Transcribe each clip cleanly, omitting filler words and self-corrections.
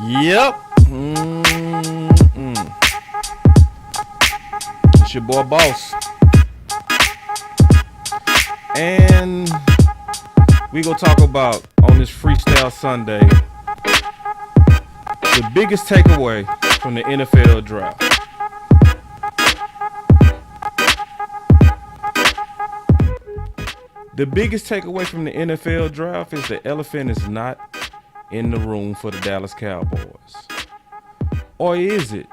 Yep. It's your boy Boss. And we gonna talk about on this Freestyle Sunday the biggest takeaway from the NFL draft. The biggest takeaway from the NFL draft is the elephant is not in the room for the Dallas Cowboys. Or is it?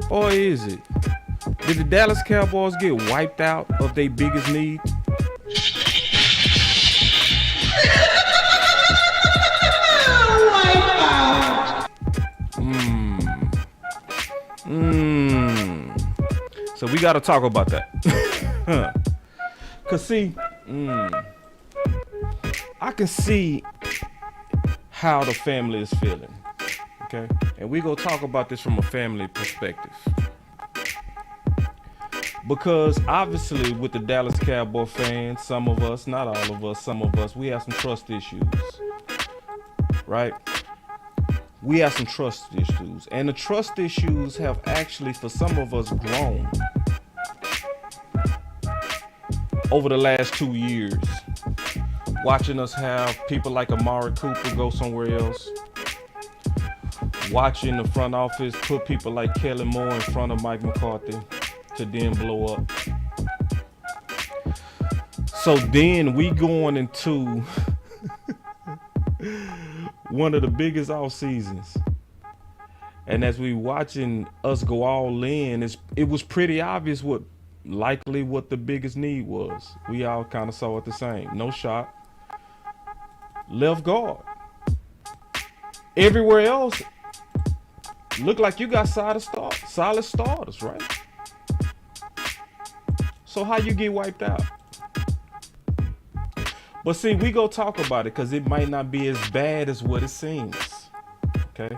Or is it? Did the Dallas Cowboys get wiped out of their biggest need? So we got to talk about that. Cause see, I can see how the family is feeling. Okay, and we gonna talk about this from a family perspective. Because obviously with the Dallas Cowboy fans, some of us, not all of us, some of us, we have some trust issues. Right? We have some trust issues. And the trust issues have actually, for some of us, grown over the last 2 years. Watching us have people like Amari Cooper go somewhere else. Watching the front office put people like Kellen Moore in front of Mike McCarthy to then blow up. So then we going into one of the biggest off seasons. And as we watching us go all in, it was pretty obvious what the biggest need was. We all kind of saw it the same. No shot. Left guard. Everywhere else, look like you got solid starters, right? So how you get wiped out? But see, we go talk about it because it might not be as bad as what it seems. Okay?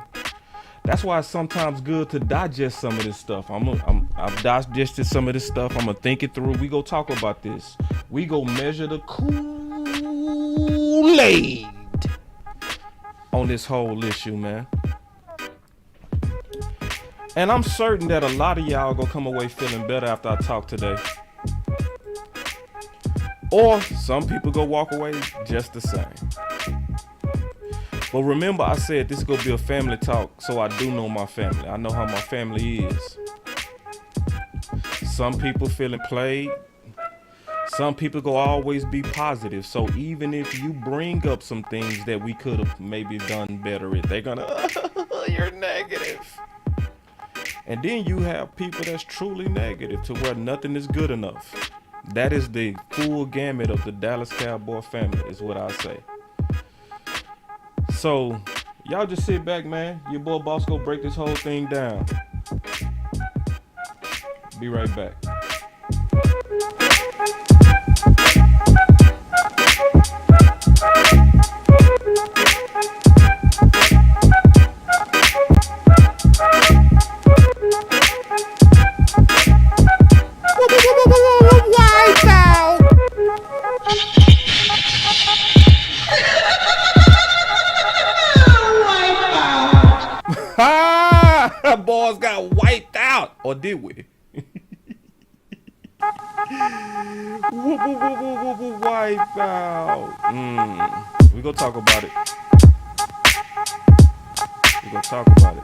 That's why it's sometimes good to digest some of this stuff. I've digested some of this stuff. I'm gonna think it through. We go talk about this. We go measure the Kool-Aid on this whole issue, man. And I'm certain that a lot of y'all gonna come away feeling better after I talk today. Or some people go walk away just the same. But remember, I said this is gonna be a family talk, so I do know my family. I know how my family is. Some people feeling played. Some people go always be positive. So even if you bring up some things that we could have maybe done better at, they're gonna, you're negative. And then you have people that's truly negative to where nothing is good enough. That is the full gamut of the Dallas Cowboy family, is what I say. So, y'all just sit back, man. Your boy Boss go break this whole thing down. Be right back. Boys got wiped out, or did we? Wiped out. We gonna talk about it. We gonna talk about it.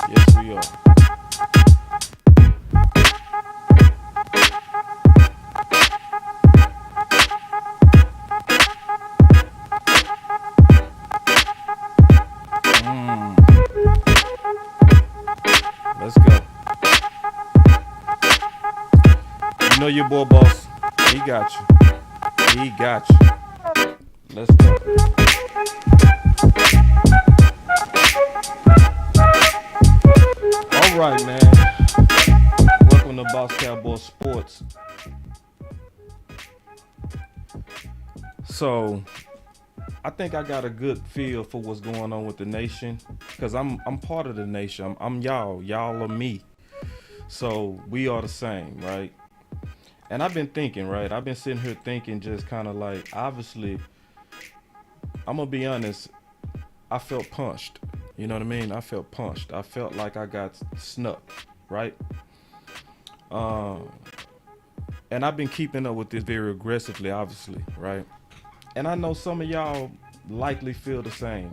Yes, we are. Let's go. You know your boy Boss. He got you. He got you. Let's go. All right, man. Welcome to BossCowboySports. So, I think I got a good feel for what's going on with the nation, because I'm part of the nation. I'm y'all are me. So we are the same, right? And I've been thinking, right? I've been sitting here thinking, just kind of like, obviously, I'm gonna be honest. I felt punched. You know what I mean? I felt punched. I felt like I got snuck, right? Um, and I've been keeping up with this very aggressively, obviously, right? And I know some of y'all likely feel the same.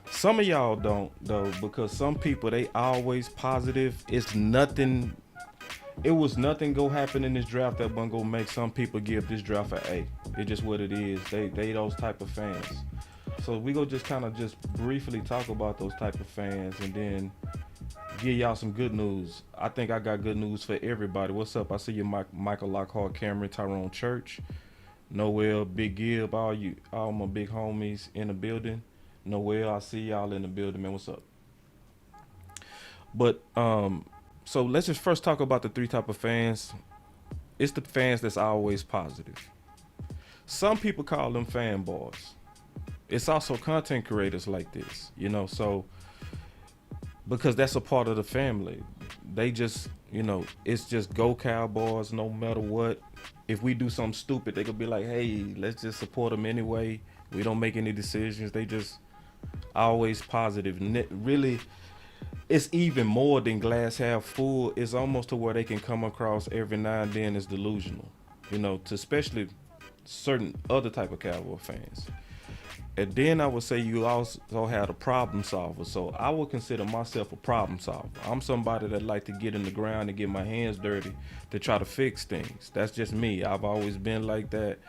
Some of y'all don't though, because some people they always positive. It's nothing. It was nothing go happen in this draft that wasn't gonna make some people give this draft an A. It's just what it is. They those type of fans. So we go just kind of just briefly talk about those type of fans and then give y'all some good news. I think I got good news for everybody. What's up? I see you, Michael Lockhart, Cameron, Tyrone Church, Noel, Big Gib, all my big homies in the building. Noel, I see y'all in the building, man. What's up? But so let's just first talk about the three type of fans. It's the fans that's always positive. Some people call them fanboys. It's also content creators like this, so because that's a part of the family. They just, it's just go Cowboys no matter what. If we do something stupid, they could be like, hey, let's just support them anyway. We don't make any decisions. They just always positive. Really, it's even more than glass half full. It's almost to where they can come across every now and then as delusional, to especially certain other type of Cowboy fans. And then I would say you also had a problem solver. So I would consider myself a problem solver. I'm somebody that like to get in the ground and get my hands dirty to try to fix things. That's just me. I've always been like that.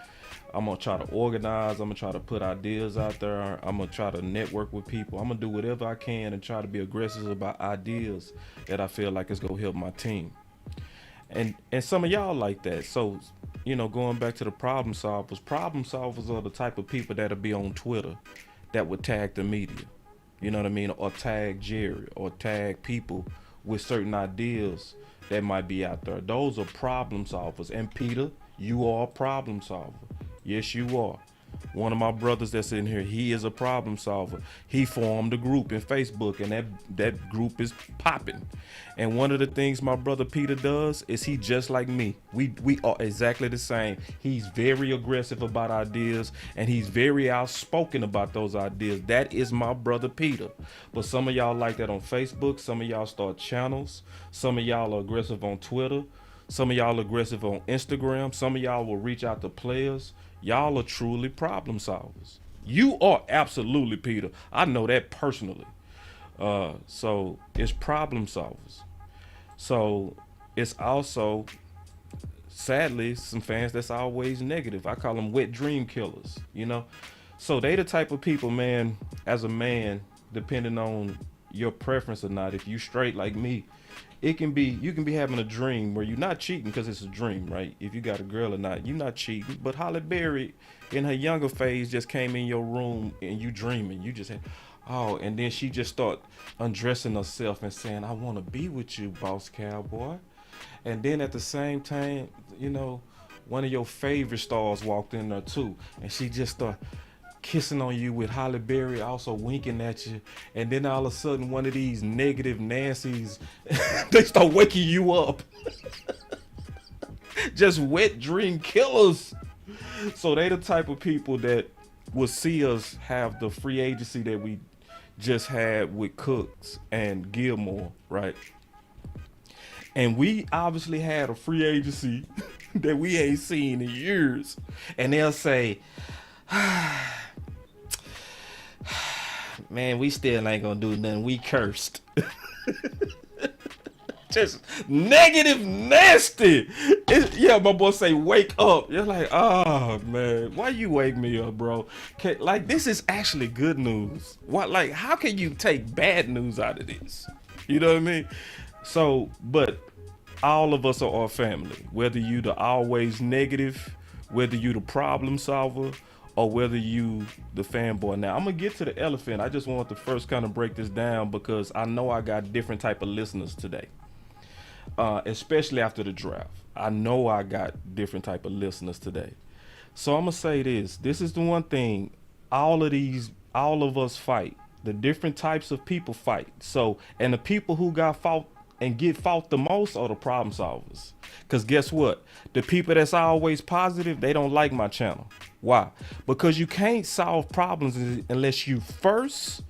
I'm gonna try to organize. I'm gonna try to put ideas out there. I'm gonna try to network with people. I'm gonna do whatever I can and try to be aggressive about ideas that I feel like is gonna help my team. And some of y'all like that. So, going back to the problem solvers are the type of people that'll be on Twitter that would tag the media. You know what I mean? Or tag Jerry or tag people with certain ideas that might be out there. Those are problem solvers. And Peter, you are a problem solver. Yes, you are. One of my brothers that's in here, he is a problem solver. He formed a group in Facebook, and that group is popping. And one of the things my brother Peter does is he just like me. We are exactly the same. He's very aggressive about ideas, and he's very outspoken about those ideas. That is my brother Peter. But some of y'all like that on Facebook. Some of y'all start channels. Some of y'all are aggressive on Twitter. Some of y'all are aggressive on Instagram. Some of y'all will reach out to players. Y'all are truly problem solvers. You are absolutely, Peter. I know that personally. So it's problem solvers. So it's also, sadly, some fans that's always negative. I call them wet dream killers. So they the type of people, man, as a man, depending on your preference or not, if you straight like me, you can be having a dream where you're not cheating because it's a dream, right? If you got a girl or not, you're not cheating. But Holly Berry in her younger phase just came in your room and you dreaming. You just had, and then she just start undressing herself and saying, I want to be with you, boss cowboy. And then at the same time, one of your favorite stars walked in there too. And she just started kissing on you with Holly Berry, also winking at you, and then all of a sudden one of these negative Nancy's they start waking you up. Just wet dream killers. So they the type of people that will see us have the free agency that we just had with Cooks and Gilmore, right? And we obviously had a free agency that we ain't seen in years. And they'll say, man, we still ain't gonna do nothing. We cursed. Just negative, nasty. My boy say, wake up. You're like, oh man, why you wake me up, bro? This is actually good news. How can you take bad news out of this? You know what I mean? So, but all of us are our family. Whether you the always negative, whether you the problem solver, or whether you the fanboy. Now, I'm gonna get to the elephant. I just want to first kind of break this down because I know I got different type of listeners today, especially after the draft. I know I got different type of listeners today. So I'm gonna say this. This is the one thing all of us fight. The different types of people fight. So, and the people who got fought and get fought the most are the problem solvers. Because guess what? The people that's always positive, they don't like my channel. Why? Because you can't solve problems unless you first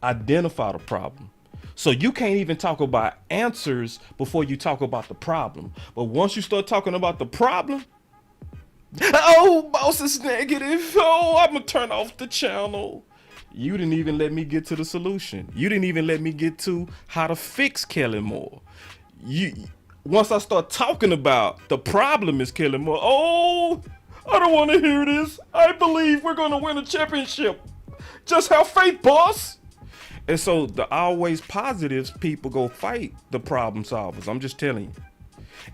identify the problem. So you can't even talk about answers before you talk about the problem. But once you start talking about the problem, oh, boss is negative. Oh, I'm going to turn off the channel. You didn't even let me get to the solution. You didn't even let me get to how to fix Kellen Moore. Once I start talking about the problem is Kellen Moore, oh, I don't want to hear this. I believe we're going to win a championship. Just have faith, boss. And so the always positives people go fight the problem solvers. I'm just telling you.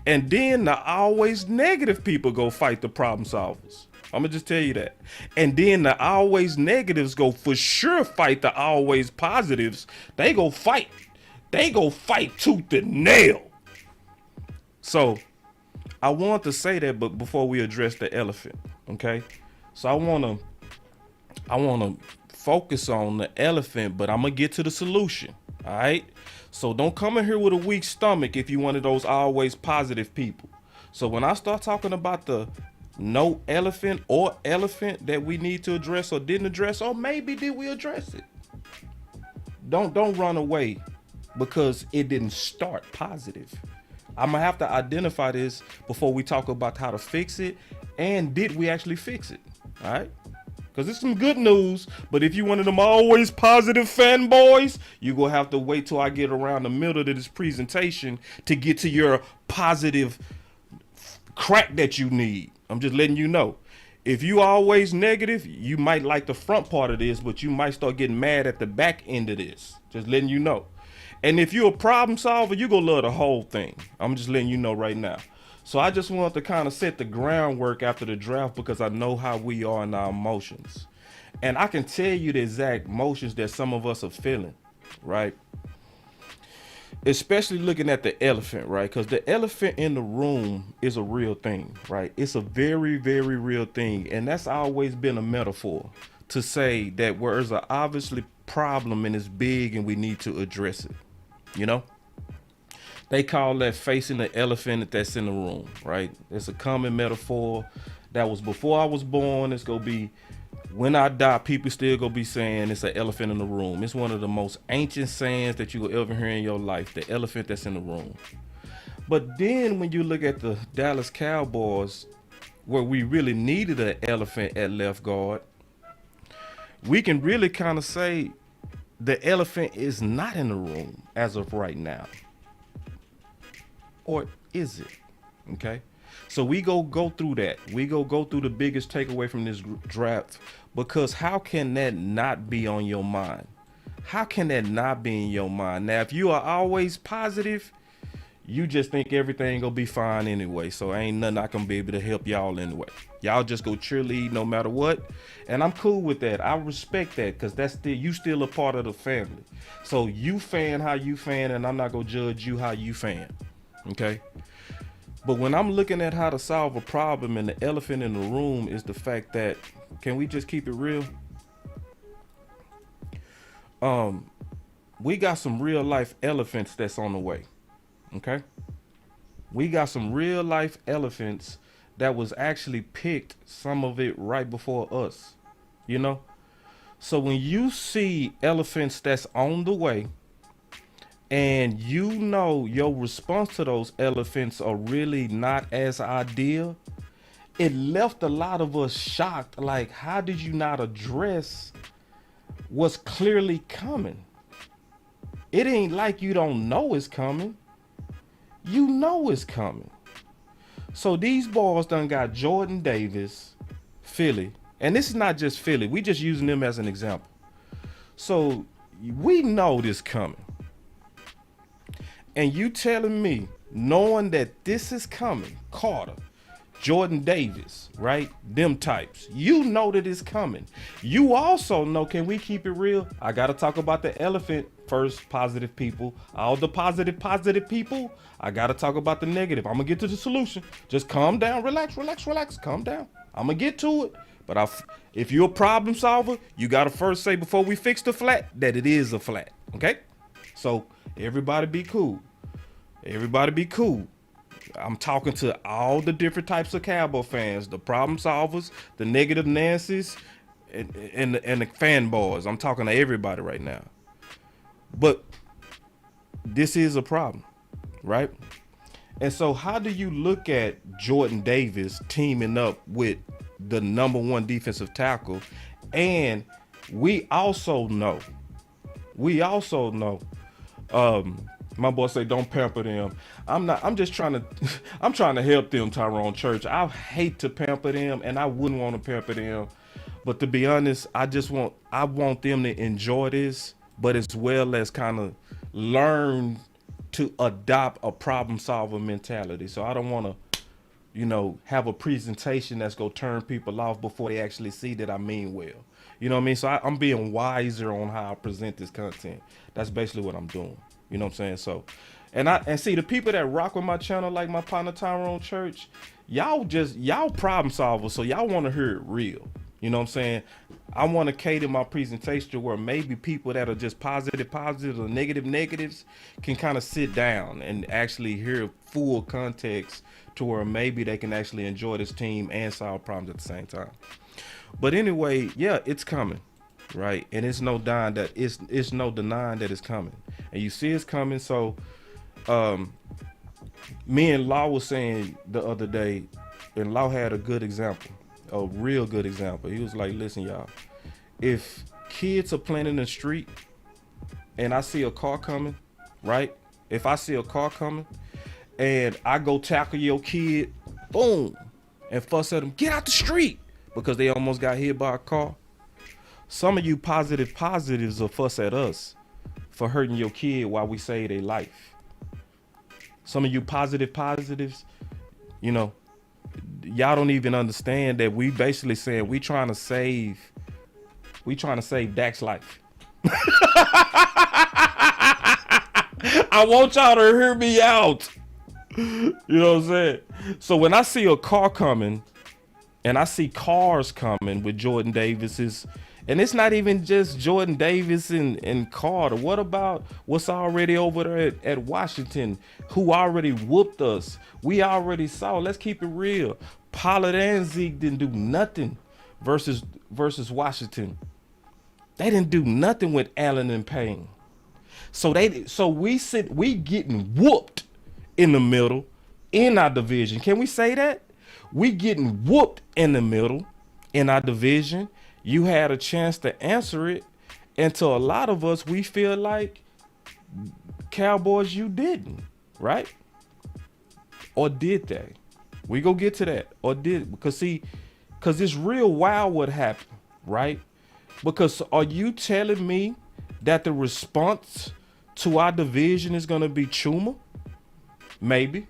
And then the always negative people go fight the problem solvers. I'm gonna just tell you that. And then the always negatives go for sure fight the always positives. They go fight. They go fight tooth and nail. So I want to say that, but before we address the elephant, okay? So I wanna focus on the elephant, but I'm gonna get to the solution. All right. So don't come in here with a weak stomach if you're one of those always positive people. So when I start talking about the no elephant or elephant that we need to address or didn't address, or maybe did we address it? Don't run away because it didn't start positive. I'm gonna have to identify this before we talk about how to fix it, and did we actually fix it? All right. Because it's some good news, but if you're one of them always positive fanboys, you're going to have to wait till I get around the middle of this presentation to get to your positive crack that you need. I'm just letting you know. If you always negative, you might like the front part of this, but you might start getting mad at the back end of this. Just letting you know. And if you're a problem solver, you're going to love the whole thing. I'm just letting you know right now. So I just wanted to kind of set the groundwork after the draft because I know how we are in our emotions. And I can tell you the exact emotions that some of us are feeling, right? Especially looking at the elephant, right? Because the elephant in the room is a real thing, right? It's a very, very real thing. And that's always been a metaphor to say that there's an obviously problem and it's big and we need to address it, you know? They call that facing the elephant that's in the room, right? It's a common metaphor that was before I was born. It's going to be when I die, people still going to be saying it's an elephant in the room. It's one of the most ancient sayings that you will ever hear in your life, the elephant that's in the room. But then when you look at the Dallas Cowboys, where we really needed an elephant at left guard, we can really kind of say the elephant is not in the room as of right now. Or is it? Okay. So we go through that. We go through the biggest takeaway from this draft, because how can that not be on your mind? How can that not be in your mind? Now, if you are always positive, you just think everything gonna be fine anyway. So ain't nothing I can be able to help y'all anyway. Y'all just go cheerlead no matter what. And I'm cool with that. I respect that, because that's you still a part of the family. So you fan how you fan, and I'm not gonna judge you how you fan. Okay. But when I'm looking at how to solve a problem, and the elephant in the room is the fact that, can we just keep it real? We got some real life elephants that's on the way. Okay. We got some real life elephants that was actually picked, some of it right before us, you know? So when you see elephants that's on the way, and you know your response to those elephants are really not as ideal, it left a lot of us shocked. Like, how did you not address what's clearly coming? It ain't like you don't know it's coming. You know it's coming. So these boys done got Jordan Davis, Philly, and this is not just Philly. We just using them as an example. So we know this coming. And you telling me, knowing that this is coming, Carter, Jordan Davis, right? Them types. You know that it's coming. You also know, can we keep it real? I got to talk about the elephant first, positive people. All the positive people. I got to talk about the negative. I'm going to get to the solution. Just calm down, relax, calm down. I'm going to get to it. But if you're a problem solver, you got to first say before we fix the flat that it is a flat, okay? So everybody be cool. Everybody be cool. I'm talking to all the different types of Cowboy fans, the problem solvers, the negative Nancy's, and the fanboys. I'm talking to everybody right now. But this is a problem, right? And so how do you look at Jordan Davis teaming up with the number one defensive tackle? And we also know, my boy say don't pamper them. I'm just trying to I'm trying to help them, Tyrone Church. I hate to pamper them and I wouldn't want to pamper them. But to be honest, I want them to enjoy this, but as well as kind of learn to adopt a problem solver mentality. So I don't want to, have a presentation that's going to turn people off before they actually see that I mean well. You know what I mean? So I'm being wiser on how I present this content. That's basically what I'm doing. You know what I'm saying? So, and see the people that rock with my channel, like my partner Tyrone Church, y'all problem solvers. So y'all want to hear it real. You know what I'm saying? I want to cater my presentation to where maybe people that are just positive or negatives can kind of sit down and actually hear full context to where maybe they can actually enjoy this team and solve problems at the same time. But anyway, yeah, it's coming, right? And it's no denying that it's coming. And you see it's coming. So me and Law was saying the other day, and Law had a good example. A real good example. He was like, listen, y'all, if kids are playing in the street and I see a car coming, right? If I see a car coming and I go tackle your kid, boom, and fuss at them, get out the street, because they almost got hit by a car. Some of you positives will fuss at us for hurting your kid while we save their life. Some of you positives, y'all don't even understand that we basically saying we trying to save Dak's life. I want y'all to hear me out. You know what I'm saying? So when I see a car coming and I see cars coming with Jordan Davis's, and it's not even just Jordan Davis and Carter. What about what's already over there at Washington, who already whooped us? We already saw. Let's keep it real. Pollard and Zeke didn't do nothing versus Washington. They didn't do nothing with Allen and Payne. So we getting whooped in the middle in our division. Can we say that? We getting whooped in the middle in our division. You had a chance to answer it, and to a lot of us, we feel like, Cowboys, you didn't, right? Or did they? We go get to that. Or did, because it's real wild what happened, right? Because are you telling me that the response to our division is going to be Chuma? Maybe.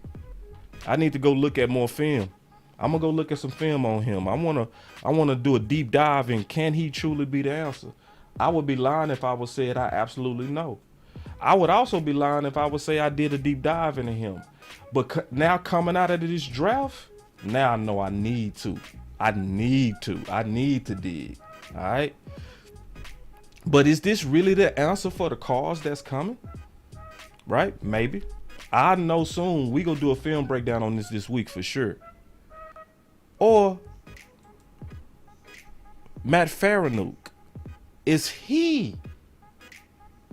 I need to go look at more film. I'm gonna go look at some film on him. I wanna do a deep dive in, can he truly be the answer? I would be lying if I would say it. I absolutely know. I would also be lying if I would say I did a deep dive into him. But now coming out of this draft, now I know I need to dig. All right. But is this really the answer for the cause that's coming? Right? Maybe. I know soon we gonna do a film breakdown on this week for sure. Or Matt Faranouk, is he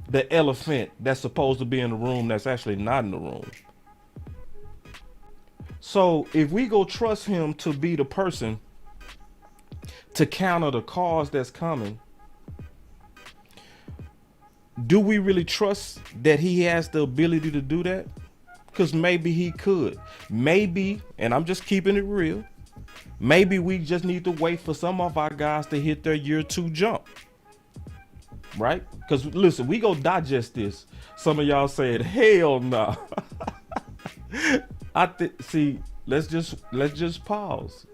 the elephant that's supposed to be in the room that's actually not in the room? So if we go trust him to be the person to counter the cause that's coming, do we really trust that he has the ability to do that? Because maybe he could. Maybe, and I'm just keeping it real, maybe we just need to wait for some of our guys to hit their year 2 jump. Right? Because listen, we go digest this. Some of y'all said, hell no. See, let's just pause.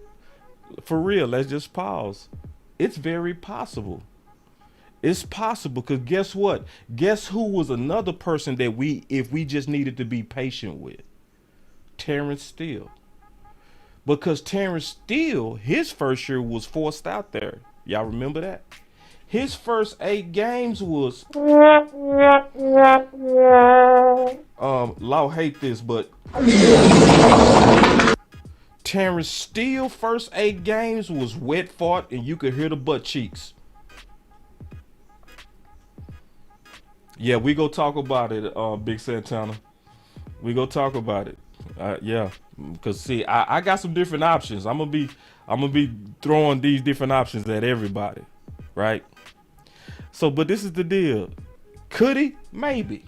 For real, let's just pause. It's very possible. It's possible, because guess what? Guess who was another person that if we just needed to be patient with? Terrence Steele. Because Terrence Steele, his first year was forced out there. Y'all remember that? His first 8 games was Law hate this, but Terrence Steele first 8 games was wet fart and you could hear the butt cheeks. Yeah, we go talk about it, Big Santana. We go talk about it. Yeah, because see, I got some different options. I'm gonna be throwing these different options at everybody, right? So, but this is the deal. Could he? Maybe,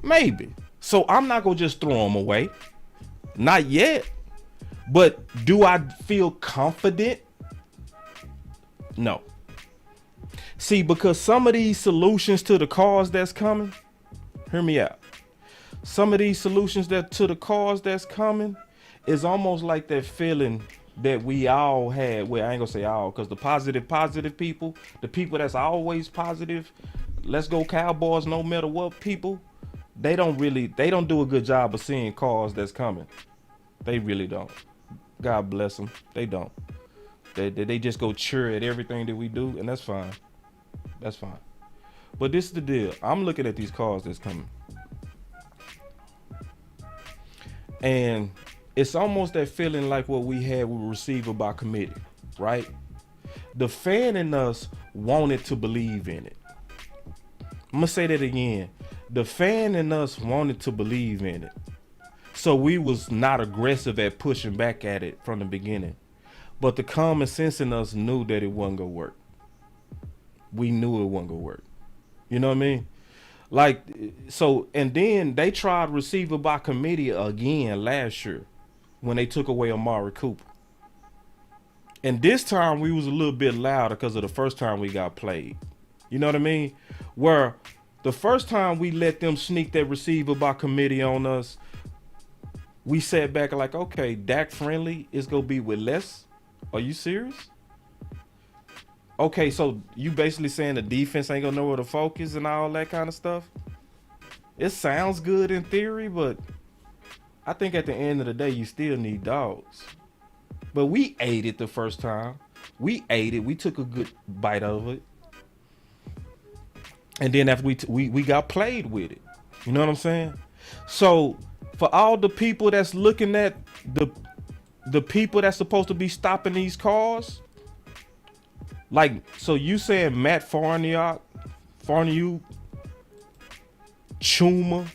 maybe. So I'm not gonna just throw him away. Not yet. But do I feel confident? No. See, because some of these solutions to the cause that's coming, hear me out. Some of these solutions to the cause that's coming is almost like that feeling that we all had. Well, I ain't gonna say all, because the positive people, the people that's always positive, let's go Cowboys no matter what people, they don't do a good job of seeing cause that's coming. They really don't. God bless them. They don't. They just go cheer at everything that we do, and that's fine. That's fine. But this is the deal. I'm looking at these calls that's coming. And it's almost that feeling like what we had with receiver by committee, right? The fan in us wanted to believe in it. I'm going to say that again. The fan in us wanted to believe in it. So we was not aggressive at pushing back at it from the beginning. But the common sense in us knew that it wasn't going to work. We knew it wasn't going to work. You know what I mean? Like, so, and then they tried receiver by committee again last year when they took away Amari Cooper. And this time we was a little bit louder because of the first time we got played. You know what I mean? Where the first time we let them sneak that receiver by committee on us, we sat back like, okay, Dak friendly is going to be with less. Are you serious? Okay, so you basically saying the defense ain't gonna know where to focus and all that kind of stuff? It sounds good in theory, but I think at the end of the day, you still need dogs. But we ate it the first time. We ate it. We took a good bite of it. And then after we got played with it. You know what I'm saying? So for all the people that's looking at the people that's supposed to be stopping these cars, like, so you saying Matt Farniok, Chuma,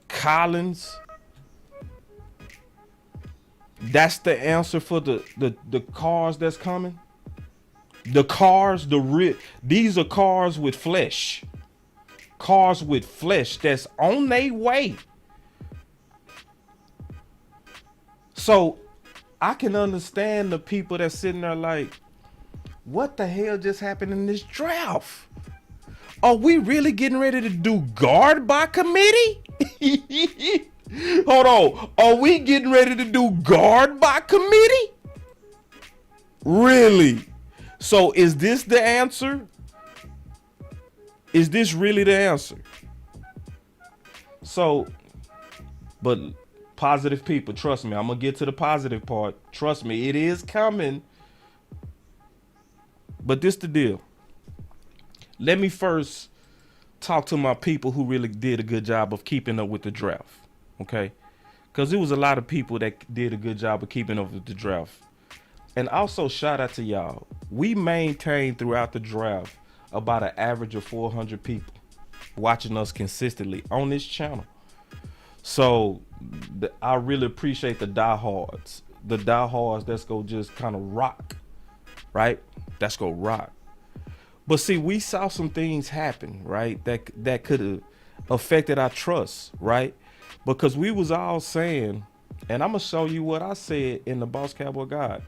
Collins, that's the answer for the cars that's coming? The cars, these are cars with flesh. Cars with flesh that's on their way. So I can understand the people that's sitting there like, what the hell just happened in this draft? Are we really getting ready to do guard by committee? Hold on. Are we getting ready to do guard by committee? Really? So is this the answer? Is this really the answer? So, but positive people, trust me, I'm going to get to the positive part. Trust me, it is coming. But this the deal. Let me first talk to my people who really did a good job of keeping up with the draft. Okay? Because there was a lot of people that did a good job of keeping up with the draft. And also shout out to y'all. We maintained throughout the draft about an average of 400 people watching us consistently on this channel. So I really appreciate the diehards. The diehards that's go just kind of rock. Right? That's go rock. But see, we saw some things happen, right? That could have affected our trust, right? Because we was all saying, and I'm gonna show you what I said in the Boss Cowboy Guide.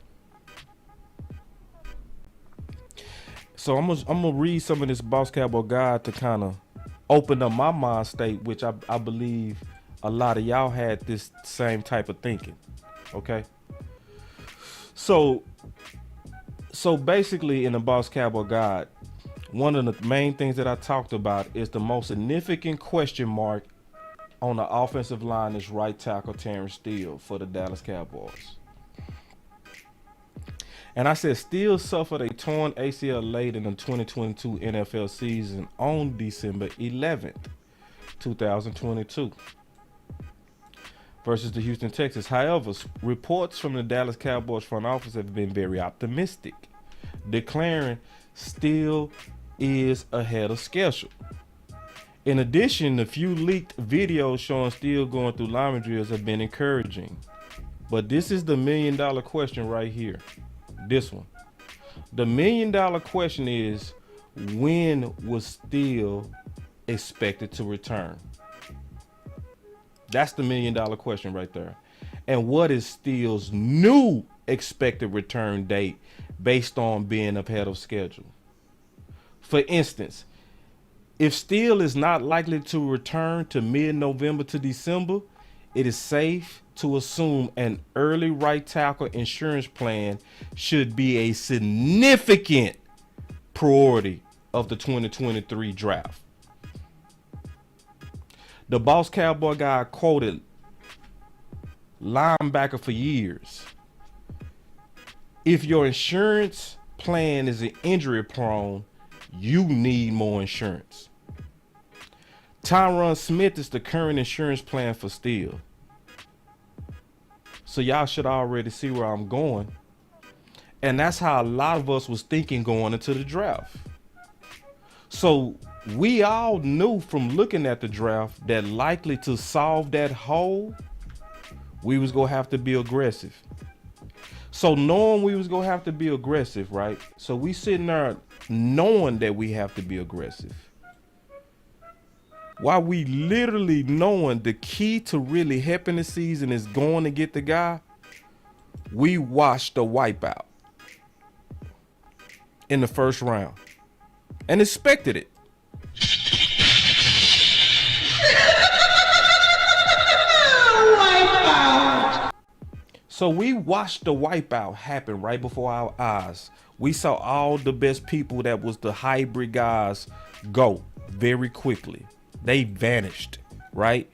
So I'm gonna read some of this Boss Cowboy Guide to kind of open up my mind state, which I believe a lot of y'all had this same type of thinking. Okay. So basically in the Boss Cowboy Guide, one of the main things that I talked about is the most significant question mark on the offensive line is right tackle Terrence Steele for the Dallas Cowboys. And I said Steele suffered a torn ACL late in the 2022 NFL season on December 11th, 2022 versus the Houston Texans. However, reports from the Dallas Cowboys front office have been very optimistic, declaring Steele is ahead of schedule. In addition, the few leaked videos showing Steele going through lineman drills have been encouraging. But this is the $1 million question right here. This one. The $1 million question is, when was Steele expected to return? That's the $1 million question right there. And what is Steele's new expected return date based on being ahead of schedule? For instance, if Steele is not likely to return to mid-November to December, it is safe to assume an early right tackle insurance plan should be a significant priority of the 2023 draft. The Boss Cowboy guy quoted linebacker for years. If your insurance plan is injury prone, you need more insurance. Tyron Smith is the current insurance plan for Steele. So y'all should already see where I'm going. And that's how a lot of us was thinking going into the draft. So we all knew from looking at the draft that likely to solve that hole, we was gonna have to be aggressive. So knowing we was gonna have to be aggressive, right? So we sitting there knowing that we have to be aggressive. While we literally knowing the key to really helping the season is going to get the guy, we watched the wipeout in the first round and expected it. So we watched the wipeout happen right before our eyes. We saw all the best people that was the hybrid guys go very quickly. They vanished, right?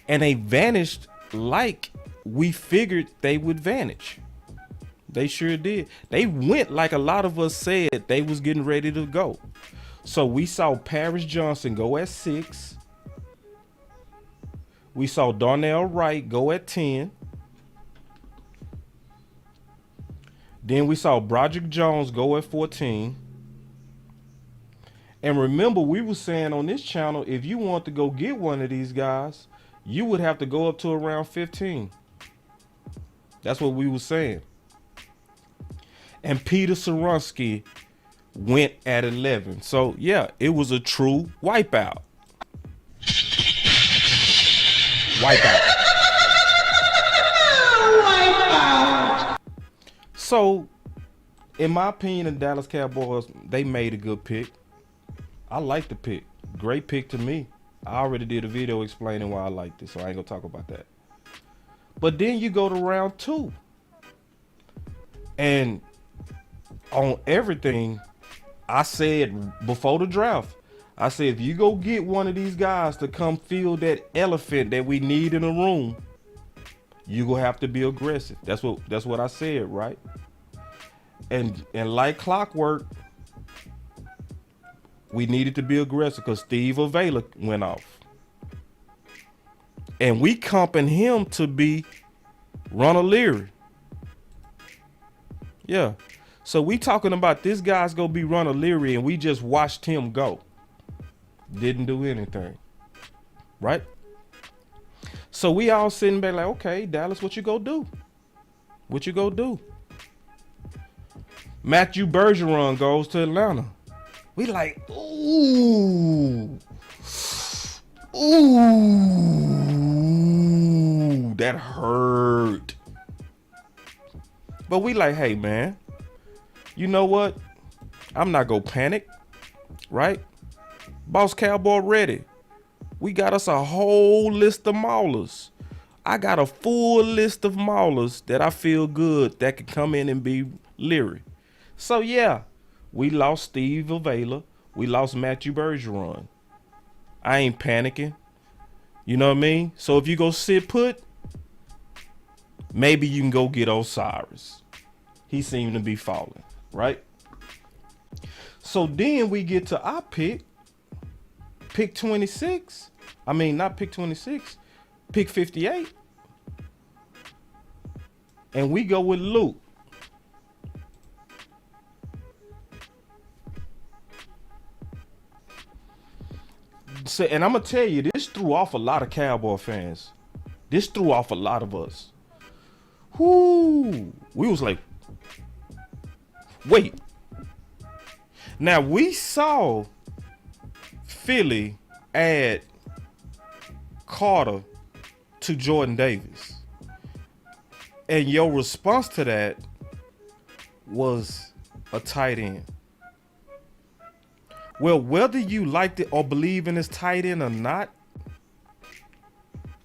And they vanished like we figured they would vanish. They sure did. They went like a lot of us said they was getting ready to go. So we saw Paris Johnson go at 6. We saw Darnell Wright go at 10. Then we saw Broderick Jones go at 14. And remember, we were saying on this channel, if you want to go get one of these guys, you would have to go up to around 15. That's what we were saying. And Peter Soronsky went at 11. So, yeah, it was a true wipeout. Wipeout. So, in my opinion, the Dallas Cowboys, they made a good pick. I like the pick. Great pick to me. I already did a video explaining why I liked it, so I ain't gonna talk about that. But then you go to round 2. And on everything, I said before the draft, I said, if you go get one of these guys to come fill that elephant that we need in the room, you gonna have to be aggressive. That's what I said, right? And like clockwork, we needed to be aggressive because Steve Avila went off. And we comping him to be Ronald Leary. Yeah. So we talking about this guy's gonna be Ronald Leary, and we just watched him go. Didn't do anything. Right? So we all sitting back like, okay, Dallas, what you gonna do? What you gonna do? Matthew Bergeron goes to Atlanta. We like, ooh, that hurt. But we like, hey man, you know what? I'm not gonna panic, right? Boss Cowboy ready. We got us a whole list of maulers. I got a full list of maulers that I feel good that could come in and be Leary. So yeah, we lost Steve Avila. We lost Matthew Bergeron. I ain't panicking. You know what I mean? So if you go sit put, maybe you can go get Osiris. he seemed to be falling, right? So then we get to our pick 26. I mean, not pick 26, pick 58. And we go with Luke. So, and I'm going to tell you, this threw off a lot of Cowboy fans. This threw off a lot of us. Whoo! We was like, wait. Now, we saw Philly add Carter to Jordan Davis. And your response to that was a tight end. Well, whether you liked it or believe in this tight end or not,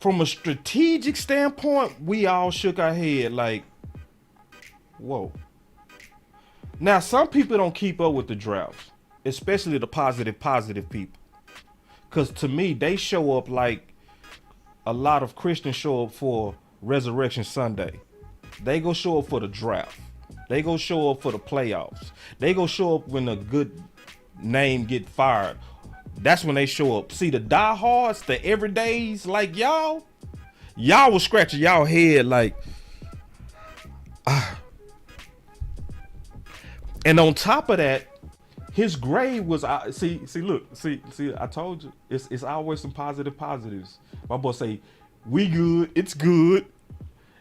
from a strategic standpoint, we all shook our head like, whoa. Now, some people don't keep up with the drafts, especially the positive people. Because to me, they show up like a lot of Christians show up for Resurrection Sunday. They go show up for the draft. They go show up for the playoffs. They go show up when a good name get fired. That's when they show up. See, the diehards, the everydays like y'all was scratching y'all head like, And on top of that, his grade was see. I told you, it's always some positives. My boy say, we good, it's good.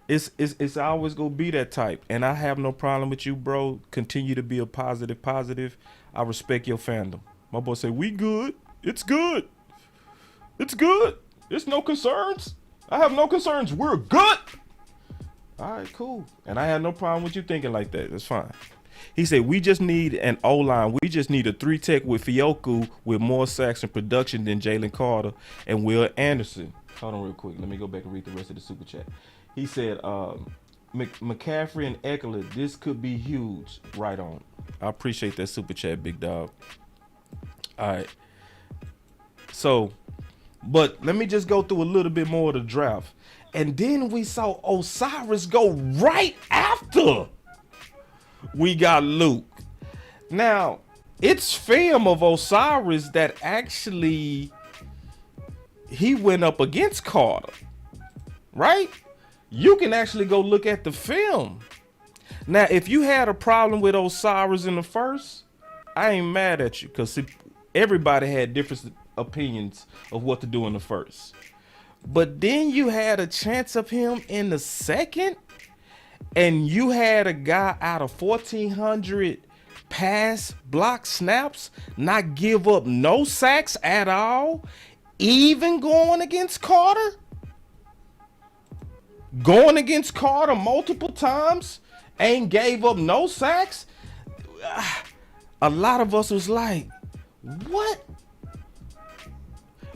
It's always gonna be that type, and I have no problem with you, bro. Continue to be a positive. I respect your fandom. My boy say, we good, it's good, it's good. There's no concerns. I have no concerns. We're good. All right, cool. And I had no problem with you thinking like that. That's fine. He said, we just need an O-line. We just need a 3-tech with Fioku with more sacks and production than Jalen Carter and Will Anderson. Hold on real quick. Let me go back and read the rest of the super chat. He said, McCaffrey and Eckler, this could be huge. Right on. I appreciate that super chat, big dog. All right. So, but let me just go through a little bit more of the draft. And then we saw Osiris go right after we got Luke. Now, it's film of Osiris that actually he went up against Carter, right? You can actually go look at the film. Now, if you had a problem with Osiris in the first, I ain't mad at you, because everybody had different opinions of what to do in the first. But then you had a chance of him in the second, and you had a guy out of 1,400 pass block snaps not give up no sacks at all, even going against Carter. Going against Carter multiple times, ain't gave up no sacks. A lot of us was like, what?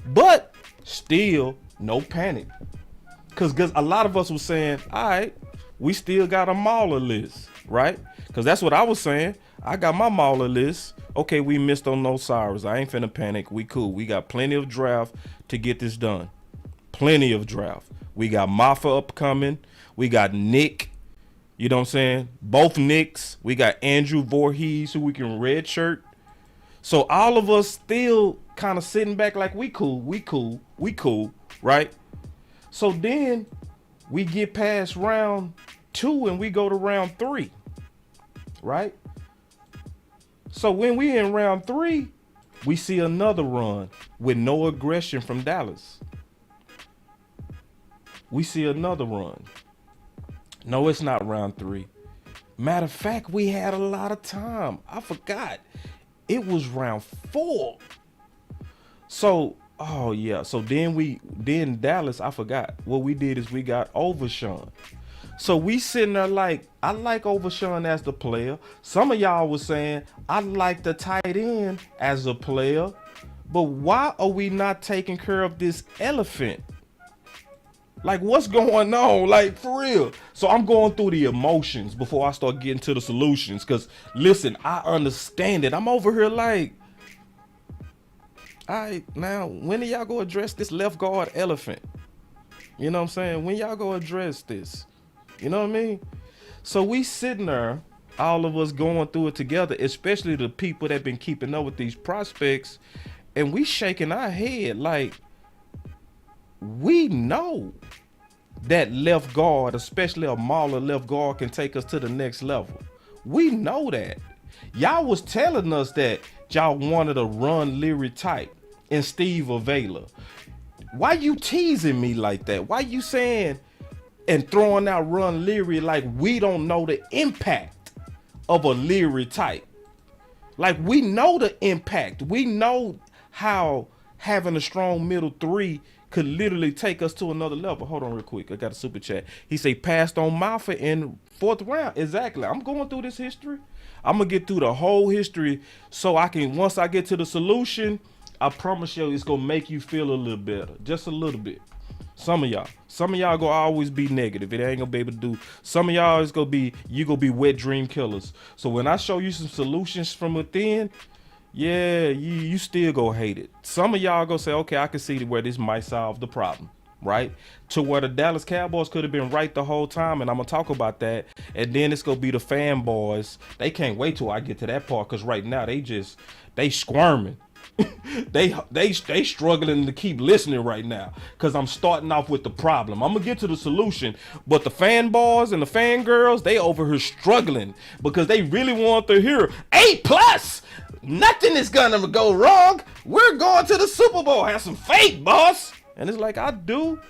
But still, no panic. Because a lot of us was saying, all right, we still got a mauler list, right? Because that's what I was saying. I got my mauler list. Okay, we missed on Osiris. I ain't finna panic. We cool. We got plenty of draft to get this done. Plenty of draft. We got Maffa upcoming. We got Nick. You know what I'm saying? Both Nicks. We got Andrew Voorhees, who we can redshirt. So all of us still kind of sitting back like we cool, right? So then we get past round 2 and we go to round 3, right? So when we in round 3, we see another run with no aggression from Dallas. We see another run. No, it's not round 3. Matter of fact, we had a lot of time. I forgot. It was round 4. So, oh yeah. So then Dallas, I forgot. What we did is we got Overshawn. So we sitting there like, I like Overshawn as the player. Some of y'all was saying, I like the tight end as a player. But why are we not taking care of this elephant? Like, what's going on? Like, for real. So I'm going through the emotions before I start getting to the solutions. Because, listen, I understand it. I'm over here like, all right, now, when are y'all go address this left guard elephant? You know what I'm saying? When y'all go address this? You know what I mean? So we sitting there, All of us going through it together, especially the people that been keeping up with these prospects, and we shaking our head like we know that left guard, especially a Mauler left guard, can take us to the next level. We know that. Y'all was telling us that y'all wanted a Run Leary type and Steve Avila. Why you teasing me like that? Why you saying and throwing out Run Leary like we don't know the impact of a Leary type? Like, we know the impact. We know how having a strong middle three could literally take us to another level. Hold on real quick. I got a super chat. He say passed on Maffa in 4th round. Exactly. I'm going through this history. I'm going to get through the whole history so I can, once I get to the solution, I promise you it's going to make you feel a little better. Just a little bit. Some of y'all gonna always be negative. It ain't gonna be able to do. Some of y'all is gonna be, you gonna be wet dream killers. So when I show you some solutions from within, yeah, you still gonna hate it. Some of y'all gonna say, okay, I can see where this might solve the problem, right? To where the Dallas Cowboys could have been right the whole time, and I'm gonna talk about that. And then it's gonna be the fanboys. They can't wait till I get to that part, because right now they squirming. they struggling to keep listening right now, because I'm starting off with the problem. I'm gonna get to the solution, but the fanboys and the fangirls, they over here struggling because they really want to hear A+. Nothing is gonna go wrong. We're going to the Super Bowl. Have some faith, boss. And it's like, I do,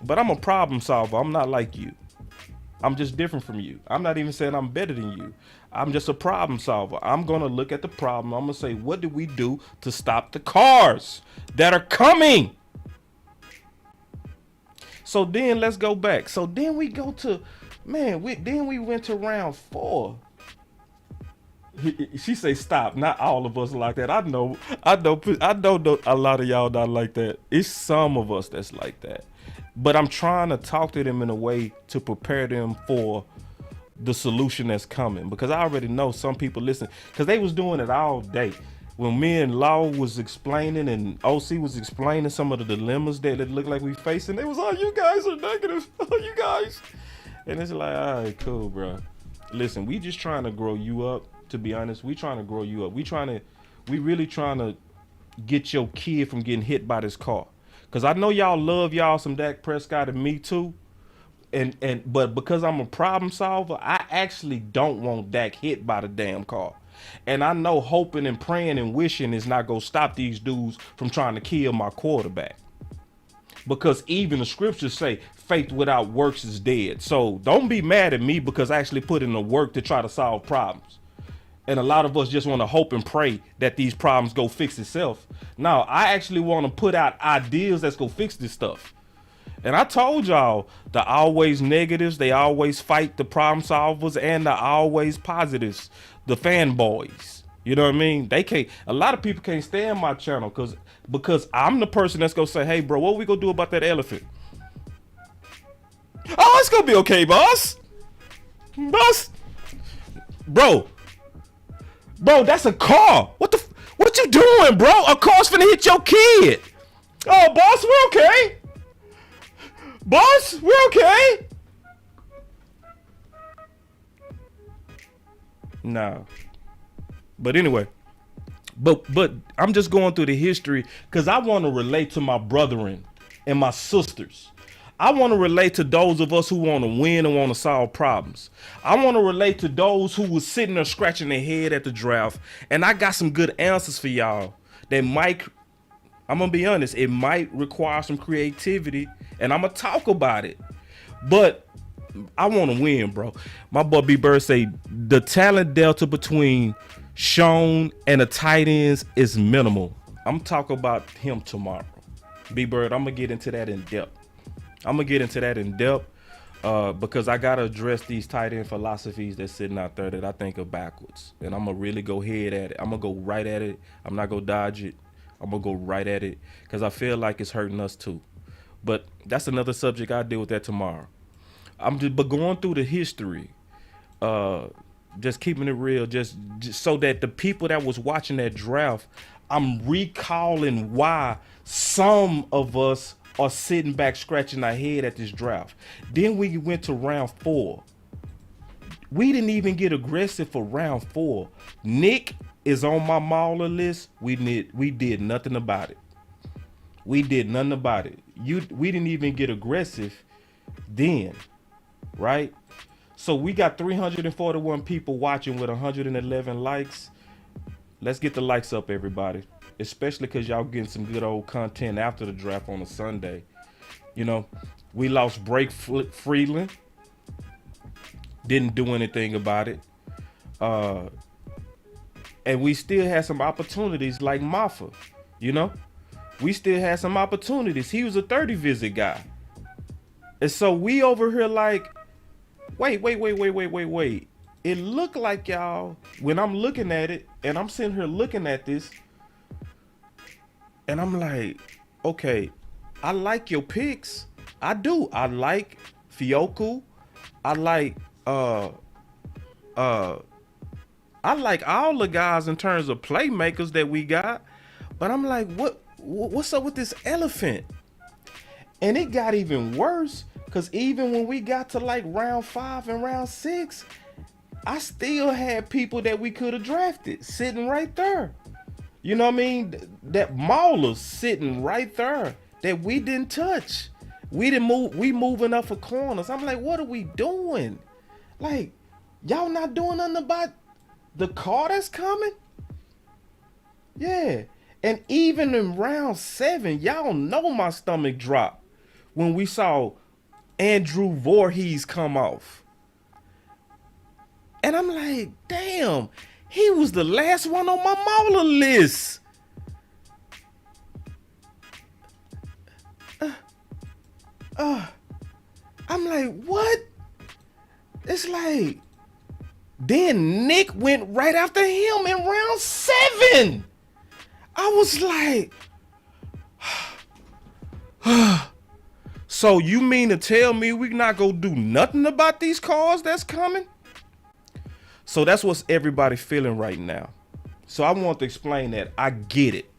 but I'm a problem solver. I'm not like you. I'm just different from you. I'm not even saying I'm better than you. I'm just a problem solver. I'm going to look at the problem. I'm going to say, what do we do to stop the cars that are coming? So then let's go back. So then we go to, then we went to round 4. She say stop. Not all of us like that. I know a lot of y'all not like that. It's some of us that's like that. But I'm trying to talk to them in a way to prepare them for the solution that's coming, because I already know some people listen, because they was doing it all day. When me and Law was explaining and OC was explaining some of the dilemmas that it looked like we facing, they was, oh, you guys are negative. Oh, you guys. And it's like, all right, cool, bro. Listen, we just trying to grow you up. To be honest, we trying to grow you up. We really trying to get your kid from getting hit by this car. Because I know y'all love y'all some Dak Prescott, and me too. But because I'm a problem solver, I actually don't want Dak hit by the damn car. And I know hoping and praying and wishing is not going to stop these dudes from trying to kill my quarterback. Because even the scriptures say faith without works is dead. So don't be mad at me because I actually put in the work to try to solve problems. And a lot of us just want to hope and pray that these problems go fix itself. No, I actually want to put out ideas that's going to fix this stuff. And I told y'all, the always negatives, they always fight the problem solvers, and the always positives, the fanboys. You know what I mean? They can't, a lot of people can't stand my channel because I'm the person that's going to say, hey, bro, what we going to do about that elephant? Oh, it's going to be okay, boss. Boss. Bro, that's a car. What you doing, bro? A car's finna hit your kid. Oh, boss, we're okay. Boss, we're okay. Nah. But anyway, but I'm just going through the history because I want to relate to my brethren and my sisters. I want to relate to those of us who want to win and want to solve problems. I want to relate to those who was sitting there scratching their head at the draft. And I got some good answers for y'all that might, I'm going to be honest, it might require some creativity, and I'm going to talk about it. But I want to win, bro. My boy B Bird say the talent delta between Sean and the tight ends is minimal. I'm talking about him tomorrow. B Bird, I'm going to get into that in depth. Because I got to address these tight end philosophies that's sitting out there that I think are backwards. And I'm going to really go head at it. I'm going to go right at it. I'm not going to dodge it. I'm going to go right at it because I feel like it's hurting us too. But that's another subject. I'll deal with that tomorrow. But going through the history, just keeping it real, just so that the people that was watching that draft, I'm recalling why some of us are sitting back scratching our head at this draft. Then we went to round 4. We didn't even get aggressive for round 4. Nick is on my mauler list. We did nothing about it. We did nothing about it. We didn't even get aggressive then, right? So we got 341 people watching with 111 likes. Let's get the likes up, everybody. Especially because y'all getting some good old content after the draft on a Sunday. You know, we lost Blake Freeland. Didn't do anything about it. And we still had some opportunities like Maffa, you know? We still had some opportunities. He was a 30 visit guy. And so we over here like, wait. It looked like y'all, when I'm looking at it, and I'm sitting here looking at this, and I'm like, okay, I like your picks. I do. I like Fioku. I like I like all the guys in terms of playmakers that we got. But I'm like, what's up with this elephant? And it got even worse, because even when we got to like round 5 and round 6, I still had people that we could have drafted sitting right there. You know what I mean? That Mauler's sitting right there that we didn't touch. We didn't move. We moving up for corners. I'm like, what are we doing? Like, y'all not doing nothing about the car that's coming? Yeah. And even in round 7, y'all know my stomach dropped when we saw Andrew Voorhees come off. And I'm like, damn, he was the last one on my Mauler list. I'm like, what? It's like, then Nick went right after him in round 7. I was like, so you mean to tell me we not gonna do nothing about these cars that's coming? So that's what's everybody feeling right now. So I want to explain that. I get it.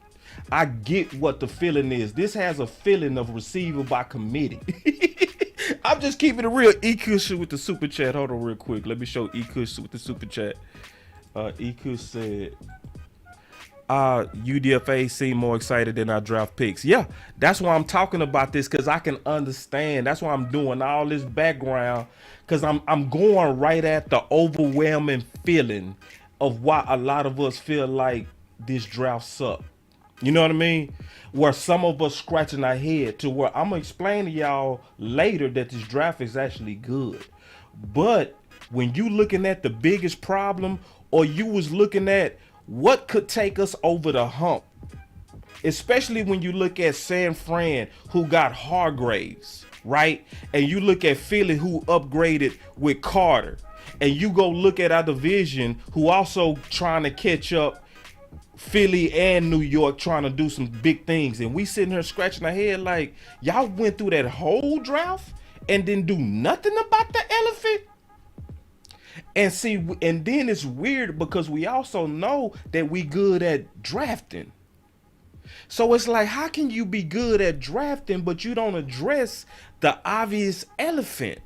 I get what the feeling is. This has a feeling of receiver by committee. I'm just keeping it real. E-Kush with the super chat. Hold on real quick. Let me show E-Kush with the super chat. E-Kush said, UDFA seem more excited than our draft picks. Yeah, that's why I'm talking about this, because I can understand. That's why I'm doing all this background, because I'm going right at the overwhelming feeling of why a lot of us feel like this draft sucked. You know what I mean? Where some of us scratching our head, to where I'm gonna explain to y'all later that this draft is actually good. But when you looking at the biggest problem, or you was looking at what could take us over the hump, especially when you look at San Fran, who got Hargraves, right? And you look at Philly, who upgraded with Carter. And you go look at our division, who also trying to catch up, Philly and New York trying to do some big things. And we sitting here scratching our head like, y'all went through that whole draft and didn't do nothing about the elephant? And see, and then it's weird because we also know that we good at drafting. So it's like, how can you be good at drafting, but you don't address the obvious elephant?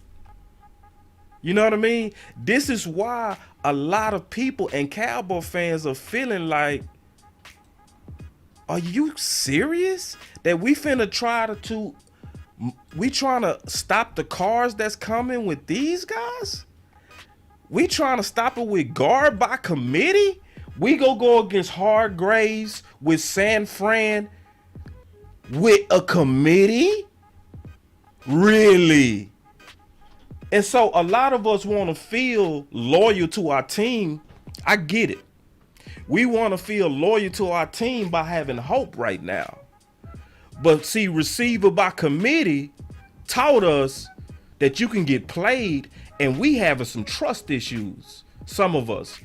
You know what I mean? This is why a lot of people and Cowboy fans are feeling like, are you serious? That we finna try we trying to stop the cars that's coming with these guys? We trying to stop it with guard by committee? We go against Hargraves with San Fran with a committee? Really? And so a lot of us want to feel loyal to our team. I get it. We want to feel loyal to our team by having hope right now. But see, receiver by committee taught us that you can get played, and we having some trust issues. Some of us.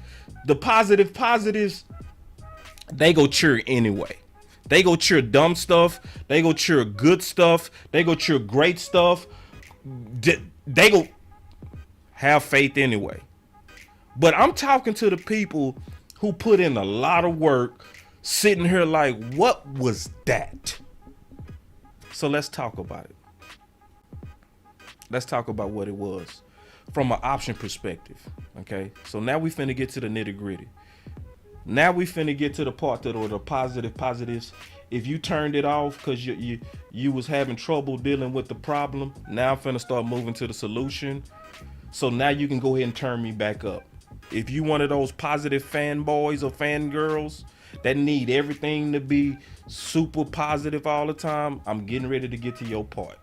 The positives, they go cheer anyway. They go cheer dumb stuff. They go cheer good stuff. They go cheer great stuff. They go have faith anyway. But I'm talking to the people who put in a lot of work, sitting here like, what was that? So let's talk about it. Let's talk about what it was. from an option perspective. Okay, so now we finna get to the nitty gritty. Now we finna get to the part that are the positives. If you turned it off because you was having trouble dealing with the problem, now I'm finna start moving to the solution. So now you can go ahead and turn me back up. If you one of those positive fanboys or fangirls that need everything to be super positive all the time, I'm getting ready to get to your part.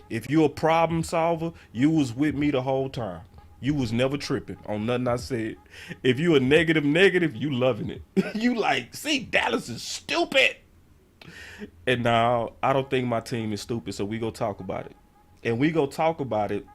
If you're a problem solver, you was with me the whole time. You was never tripping on nothing I said. If you a negative, you loving it. You like, see, Dallas is stupid. And now I don't think my team is stupid, so we go talk about it. And we go talk about it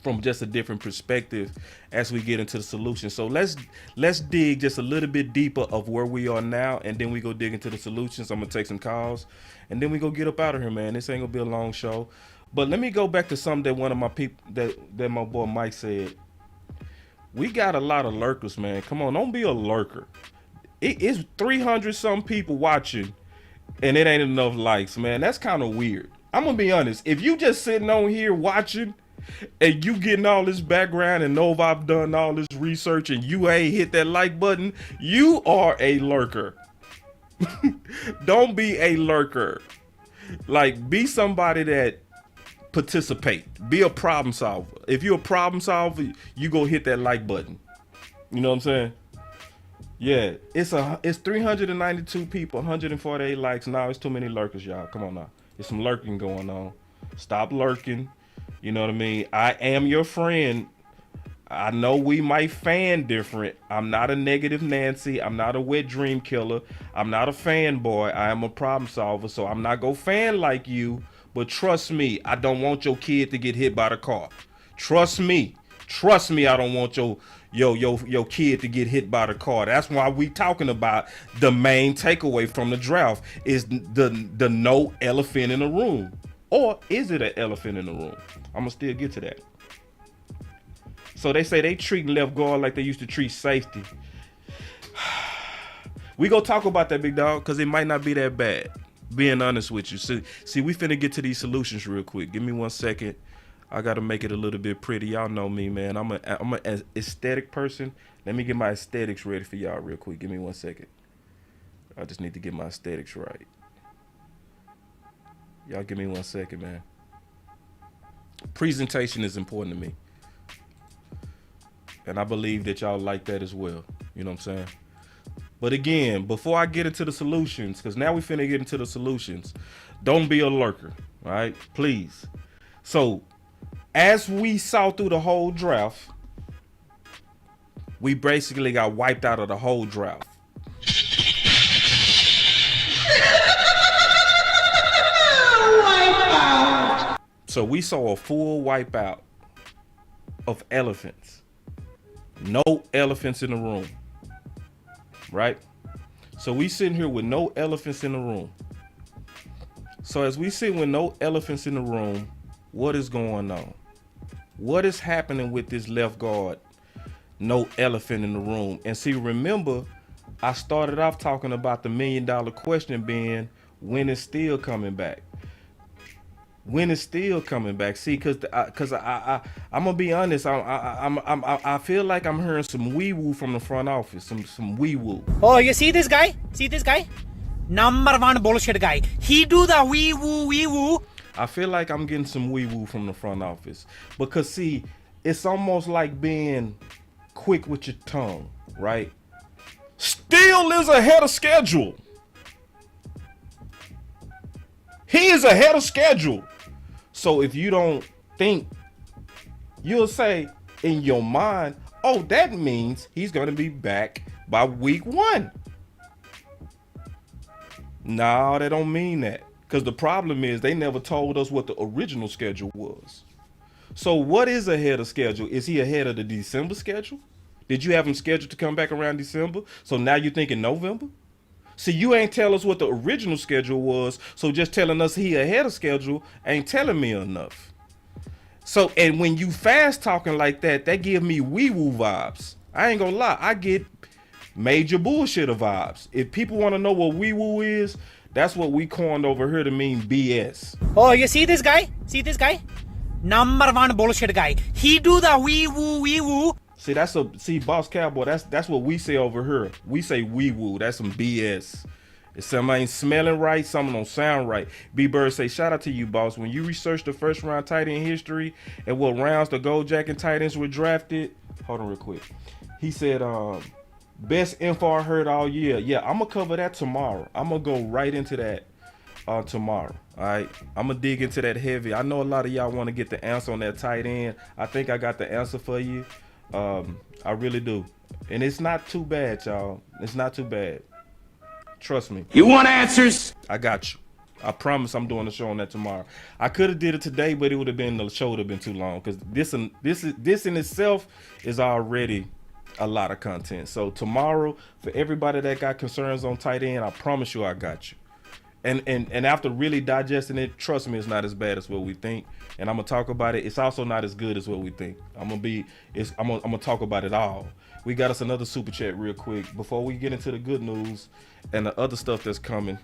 from just a different perspective as we get into the solution. So let's dig just a little bit deeper of where we are now, and then we go dig into the solutions. I'm gonna take some calls, and then we go get up out of here, man. This ain't gonna be a long show. But let me go back to something that one of my people that my boy Mike said. We got a lot of lurkers, man. Come on, don't be a lurker. It's 300 some people watching, and it ain't enough likes, man. That's kind of weird. I'm gonna be honest. If you just sitting on here watching, and you getting all this background and know if I've done all this research and you ain't hit that like button, you are a lurker. Don't be a lurker. Like, be somebody that participate. Be a problem solver. If you're a problem solver, you go hit that like button. You know what I'm saying? Yeah, it's 392 people, 148 likes. Now it's too many lurkers, y'all. Come on now. There's some lurking going on. Stop lurking. You know what I mean? I am your friend. I know we might fan different. I'm not a negative Nancy. I'm not a wet dream killer. I'm not a fanboy. I am a problem solver. So I'm not gonna fan like you. But trust me, I don't want your kid to get hit by the car. Trust me. Trust me, I don't want your kid to get hit by the car. That's why we talking about the main takeaway from the draft is the no elephant in the room. Or is it an elephant in the room? I'm gonna still get to that. So they say they treat left guard like they used to treat safety. We go talk about that, big dog, because it might not be that bad. Being honest with you. See, we finna get to these solutions real quick. Give me 1 second. I gotta make it a little bit pretty. Y'all know me, man. I'm an aesthetic person. Let me get my aesthetics ready for y'all real quick. Give me 1 second. I just need to get my aesthetics right. Y'all give me 1 second, man. Presentation is important to me. And I believe that y'all like that as well. You know what I'm saying? But again, before I get into the solutions, because now we finna get into the solutions, don't be a lurker, all right? Please. So, as we saw through the whole draft, we basically got wiped out of the whole draft. So we saw a full wipeout of elephants. No elephants in the room, right? So we sitting here with no elephants in the room. So as we sit with no elephants in the room, what is going on? What is happening with this left guard? No elephant in the room. And see, remember, I started off talking about the $1 million question being, when is Steele coming back? When is Steele coming back? See, cause I'm gonna be honest. I feel like I'm hearing some wee woo from the front office. Some wee woo. Oh, you see this guy? See this guy? Number one bullshit guy. He do the wee woo wee woo. I feel like I'm getting some wee woo from the front office because see, it's almost like being quick with your tongue, right? Steele is ahead of schedule. He is ahead of schedule. So if you don't think, you'll say in your mind, oh, that means he's going to be back by week 1. No, that don't mean that. Because the problem is they never told us what the original schedule was. So what is ahead of schedule? Is he ahead of the December schedule? Did you have him scheduled to come back around December? So now you're thinking November? See, you ain't tell us what the original schedule was, so just telling us he ahead of schedule ain't telling me enough. So, and when you fast talking like that, that give me wee-woo vibes. I ain't gonna lie, I get major bullshitter vibes. If people want to know what wee-woo is, that's what we coined over here to mean BS. Oh, you see this guy? See this guy? Number one bullshit guy. He do the wee woo. See, Boss Cowboy, that's what we say over here. We say wee woo. That's some BS. If something ain't smelling right, something don't sound right. B-Bird say, shout out to you, boss. When you research the first round tight end history and what rounds the gold jacket tight ends were drafted, hold on real quick. He said, best info I heard all year. Yeah, I'm gonna cover that tomorrow. I'm gonna go right into that tomorrow. All right, I'm gonna dig into that heavy. I know a lot of y'all want to get the answer on that tight end. I think I got the answer for you. I really do, and it's not too bad, y'all. It's not too bad. Trust me. You want answers? I got you. I promise I'm doing the show on that tomorrow. I could have did it today, but it would have been, the show would have been too long, because this in itself is already a lot of content. So tomorrow, for everybody that got concerns on tight end, I promise you I got you. And after really digesting it, trust me, it's not as bad as what we think. And I'm gonna talk about it. It's also not as good as what we think. I'm gonna talk about it all. We got us another super chat real quick before we get into the good news and the other stuff that's coming.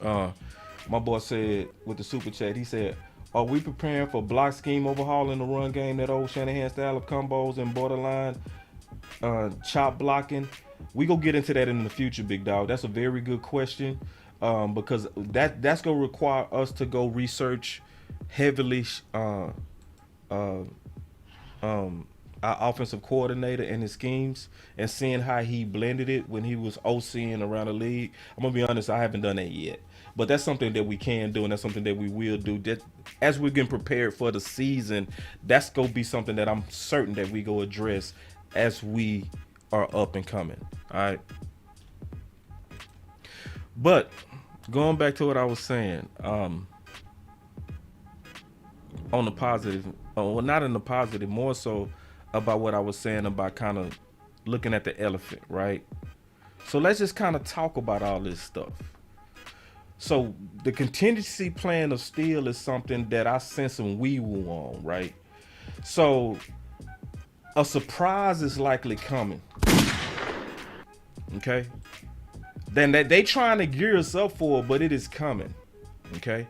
My boy said with the super chat, he said, are we preparing for block scheme overhaul in the run game, that old Shanahan style of combos and borderline chop blocking? We go get into that in the future, big dog. That's a very good question, because that's gonna require us to go research heavily our offensive coordinator and his schemes, and seeing how he blended it when he was OCing around the league. I'm gonna be honest, I haven't done that yet, but that's something that we can do, and that's something that we will do. That as we're getting prepared for the season, that's gonna be something that I'm certain that we go address as we are up and coming. All right. But going back to what I was saying, on the positive, well, not in the positive, more so about what I was saying about kind of looking at the elephant, right? So let's just kind of talk about all this stuff. So the contingency plan of steel is something that I sense some wee-woo on, right? So a surprise is likely coming. Okay? Then they trying to gear us up for it, but it is coming. Okay?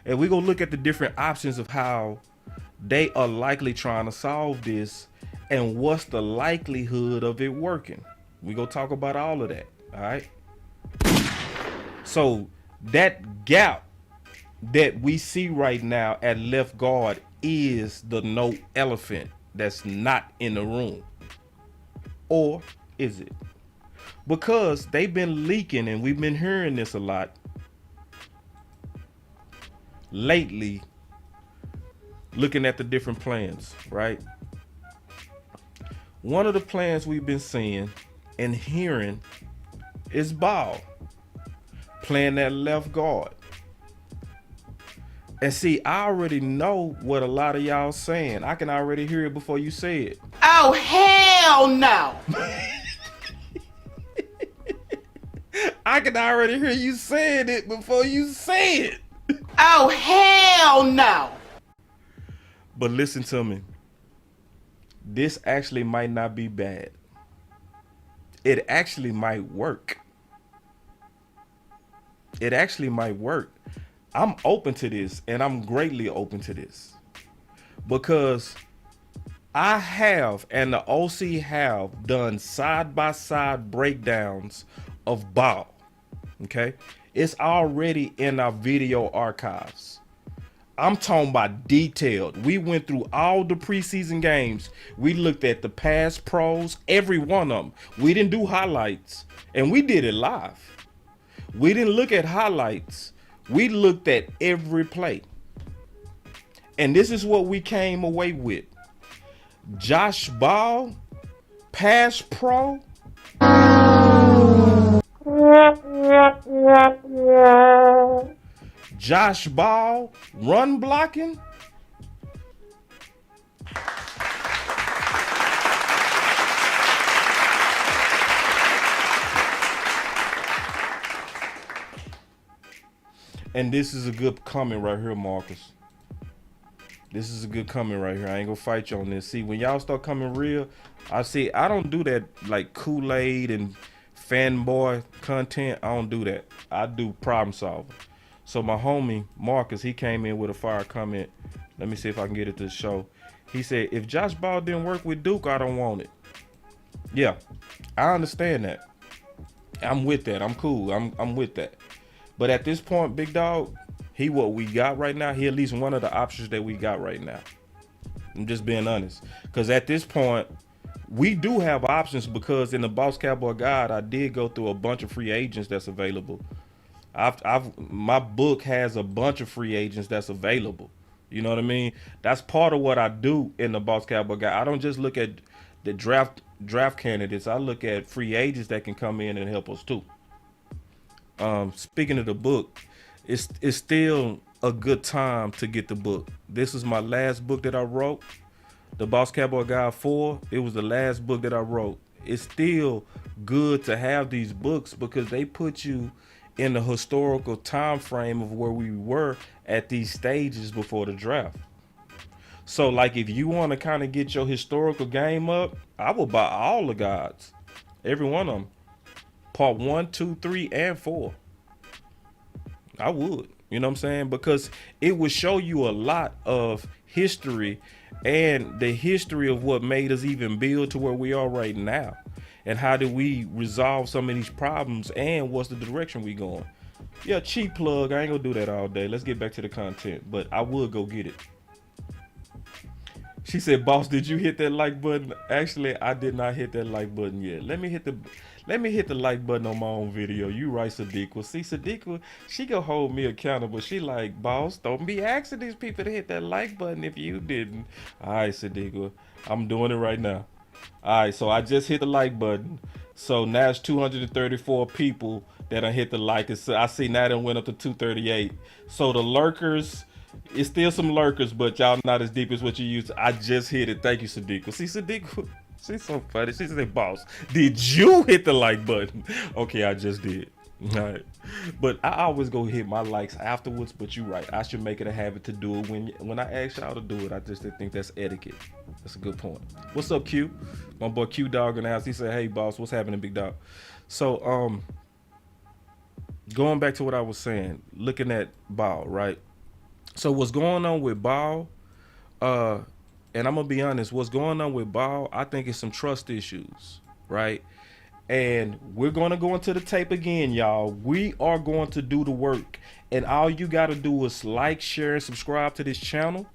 And we're going to look at the different options of how they are likely trying to solve this and what's the likelihood of it working. We're going to talk about all of that. All right? So that gap that we see right now at left guard is the no elephant that's not in the room. Or is it? Because they've been leaking, and we've been hearing this a lot lately, looking at the different plans, right? One of the plans we've been seeing and hearing is Ball playing that left guard. And see, I already know what a lot of y'all saying. I can already hear it before you say it. Oh, hell no! I can already hear you saying it before you say it. Oh, hell no! But listen to me. This actually might not be bad. It actually might work. It actually might work. I'm open to this, and I'm greatly open to this, because I have, and the OC have, done side-by-side breakdowns of Ball. Okay? It's already in our video archives. I'm talking about detailed. We went through all the preseason games. We looked at the past pros, every one of them. We didn't do highlights, and we did it live. We didn't look at highlights. We looked at every play. And this is what we came away with. Josh Ball, pass pro. Josh Ball, run blocking. And this is a good comment right here, Marcus. This is a good comment right here. I ain't gonna fight you on this. See, when y'all start coming real, I don't do that like Kool-Aid and fanboy content. I don't do that. I do problem solving. So my homie Marcus, he came in with a fire comment Let me see if I can get it to show. He said, if Josh Ball didn't work with Duke, I don't want it. Yeah, I understand that. I'm with that. I'm cool. I'm with that. But at this point, big dog, he what we got right now. He at least one of the options that we got right now. I'm just being honest. Because at this point, we do have options because in the Boss Cowboy Guide, I did go through a bunch of free agents that's available. My book has a bunch of free agents that's available. You know what I mean? That's part of what I do in the Boss Cowboy Guide. I don't just look at the draft candidates. I look at free agents that can come in and help us too. Speaking of the book, it's still a good time to get the book. This is my last book that I wrote, the Boss Cowboy Guide 4. It was the last book that I wrote. It's still good to have these books because they put you in the historical time frame of where we were at these stages before the draft. So like if you want to kind of get your historical game up, I will buy all the guides, every one of them, part 1, 2, 3, and 4. I would, you know what I'm saying? Because it would show you a lot of history and the history of what made us even build to where we are right now. And how do we resolve some of these problems and what's the direction we going? Yeah, cheap plug. I ain't gonna do that all day. Let's get back to the content, but I would go get it. She said, boss, did you hit that like button? Actually, I did not hit that like button yet. Let me hit the like button on my own video. You right, Sadiqa. See, Sadiqa, she gonna hold me accountable. She like, boss, don't be asking these people to hit that like button if you didn't. All right, Sadiqa, I'm doing it right now. All right, so I just hit the like button. So now it's 234 people that I hit the like. I see now it went up to 238. So the lurkers, it's still some lurkers, but y'all not as deep as what you used. I just hit it. Thank you, Sadiqa. See, Sadiqa, she's so funny. She said, boss, did you hit the like button? Okay, I just did. All right. But I always go hit my likes afterwards, but you're right. I should make it a habit to do it when I ask y'all to do it. I just didn't think that's etiquette. That's a good point. What's up, Q? My boy Q Dog in the house. He said, hey, boss, what's happening, big dog? So, going back to what I was saying, looking at Ball, right? So what's going on with Ball, and I'm going to be honest, what's going on with Ball, I think it's some trust issues, right? And we're going to go into the tape again, y'all. We are going to do the work. And all you got to do is like, share, and subscribe to this channel.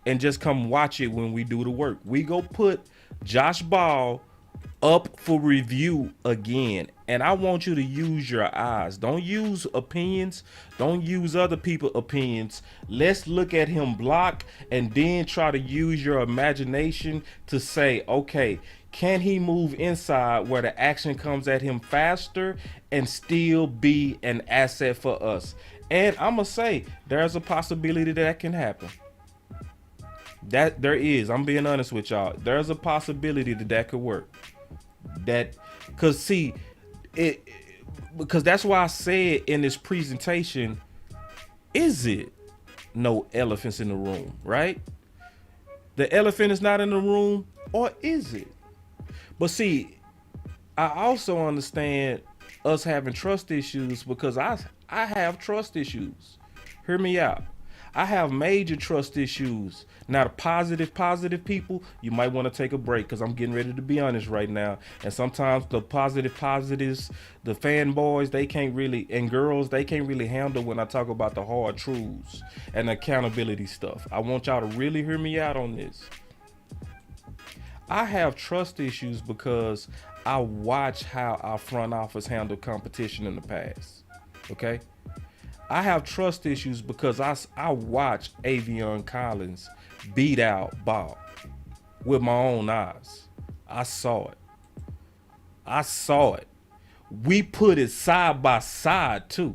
And just come watch it when we do the work. We go put Josh Ball up for review again. And I want you to use your eyes. Don't use opinions. Don't use other people's opinions. Let's look at him block and then try to use your imagination to say, okay, can he move inside where the action comes at him faster and still be an asset for us? And I'm going to say there's a possibility that can happen. That there is. I'm being honest with y'all. There's a possibility that could work. Because that's why I said in this presentation, is it no elephants in the room, right? The elephant is not in the room, or is it? But see, I also understand us having trust issues because I have trust issues. Hear me out. I have major trust issues. Now, the positive people, you might want to take a break because I'm getting ready to be honest right now. And sometimes the positives, the fanboys, they can't really, and girls, they can't really handle when I talk about the hard truths and accountability stuff. I want y'all to really hear me out on this. I have trust issues because I watch how our front office handled competition in the past. Okay? I have trust issues because I watched Avion Collins beat out Ball with my own eyes. I saw it. We put it side by side too.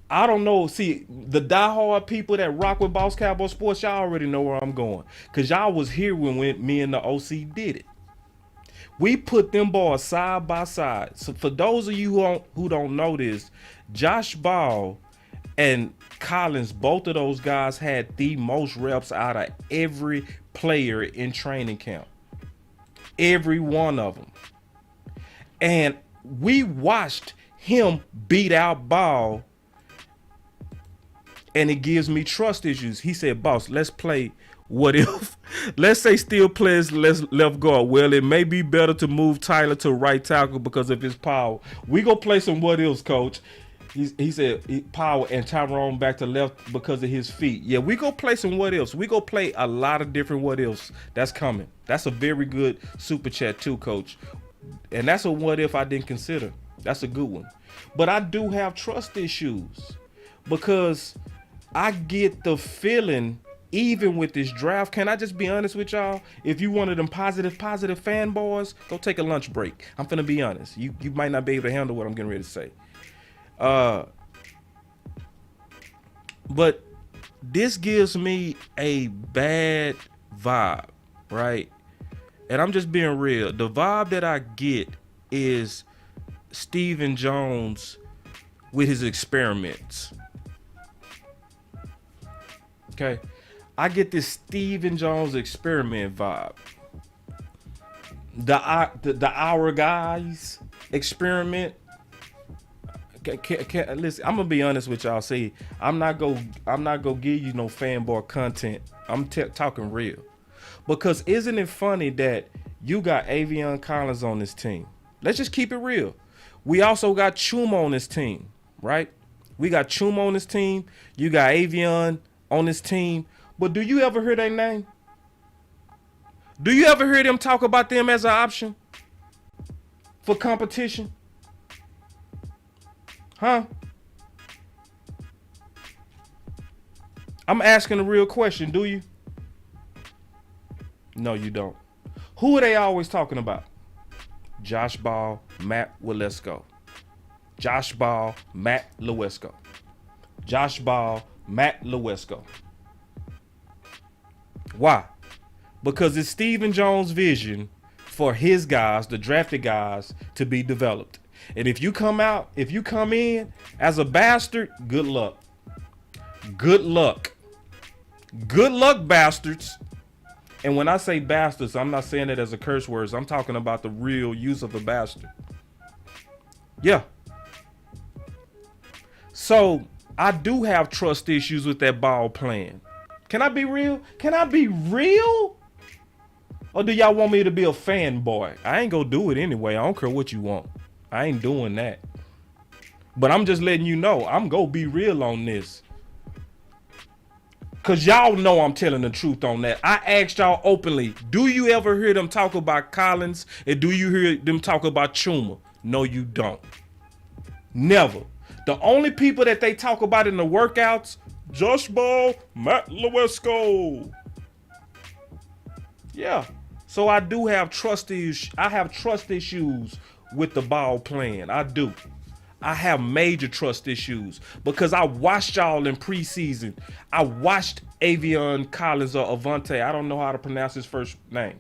I don't know. See, the diehard people that rock with Boss Cowboy Sports, y'all already know where I'm going. Because y'all was here when me and the OC did it. We put them boys side by side. So for those of you who don't know this, Josh Ball and Collins, both of those guys had the most reps out of every player in training camp. Every one of them. And we watched him beat out Ball and it gives me trust issues. He said, boss, let's play what if. Let's say Steele plays left guard. Well, it may be better to move Tyler to right tackle because of his power. We go play some what ifs, coach. He said power and Tyrone back to left because of his feet. Yeah, we go play some what ifs. We go play a lot of different what ifs. That's coming. That's a very good super chat too, coach. And that's a what if I didn't consider. That's a good one. But I do have trust issues because I get the feeling, even with this draft, can I just be honest with y'all? If you one of them positive fanboys, go take a lunch break. I'm finna be honest. You might not be able to handle what I'm getting ready to say. But this gives me a bad vibe, right? And I'm just being real. The vibe that I get is Stephen Jones with his experiments. Okay. I get this Stephen Jones experiment vibe. The Our Guys experiment. Listen, I'm gonna be honest with y'all. See, I'm not gonna give you no fanboy content. I'm talking real, because isn't it funny that you got Avion Collins on this team? Let's just keep it real. We also got Chuma on this team, right? We got Chuma on this team. You got Avion on this team. But do you ever hear their name? Do you ever hear them talk about them as an option for competition? Huh? I'm asking a real question. Do you? No, you don't. Who are they always talking about? Josh Ball, Matt Walesko. Josh Ball, Matt Lewesko. Josh Ball, Matt Lewesko. Why? Because it's Stephen Jones' vision for his guys, the drafted guys, to be developed. And if you come in as a bastard, good luck. Good luck. Good luck, bastards. And when I say bastards, I'm not saying it as a curse word. I'm talking about the real use of a bastard. Yeah. So I do have trust issues with that ball plan. Can I be real? Can I be real? Or do y'all want me to be a fanboy? I ain't gonna do it anyway. I don't care what you want. I ain't doing that. But I'm just letting you know, I'm gonna be real on this. Cause y'all know I'm telling the truth on that. I asked y'all openly, do you ever hear them talk about Collins? And do you hear them talk about Chuma? No, you don't. Never. The only people that they talk about in the workouts, Josh Ball, Matt Lewesko. Yeah. So I do have trust issues. I have trust issues with the ball plan. I do. I have major trust issues because I watched y'all in preseason. I watched Avion Collins or Avante. I don't know how to pronounce his first name.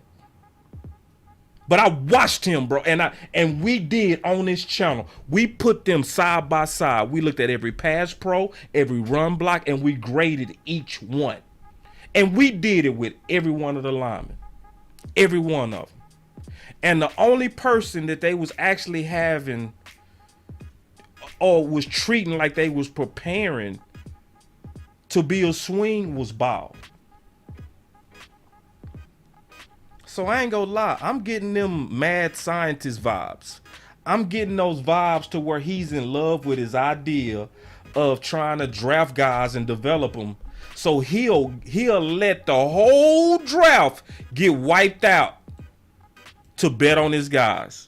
But I watched him, bro. And we did on this channel. We put them side by side. We looked at every pass pro, every run block, and we graded each one. And we did it with every one of the linemen. Every one of them. And the only person that they was actually having or was treating like they was preparing to be a swing was Ball. So I ain't gonna lie, I'm getting them mad scientist vibes. I'm getting those vibes to where he's in love with his idea of trying to draft guys and develop them. So he'll let the whole draft get wiped out to bet on his guys.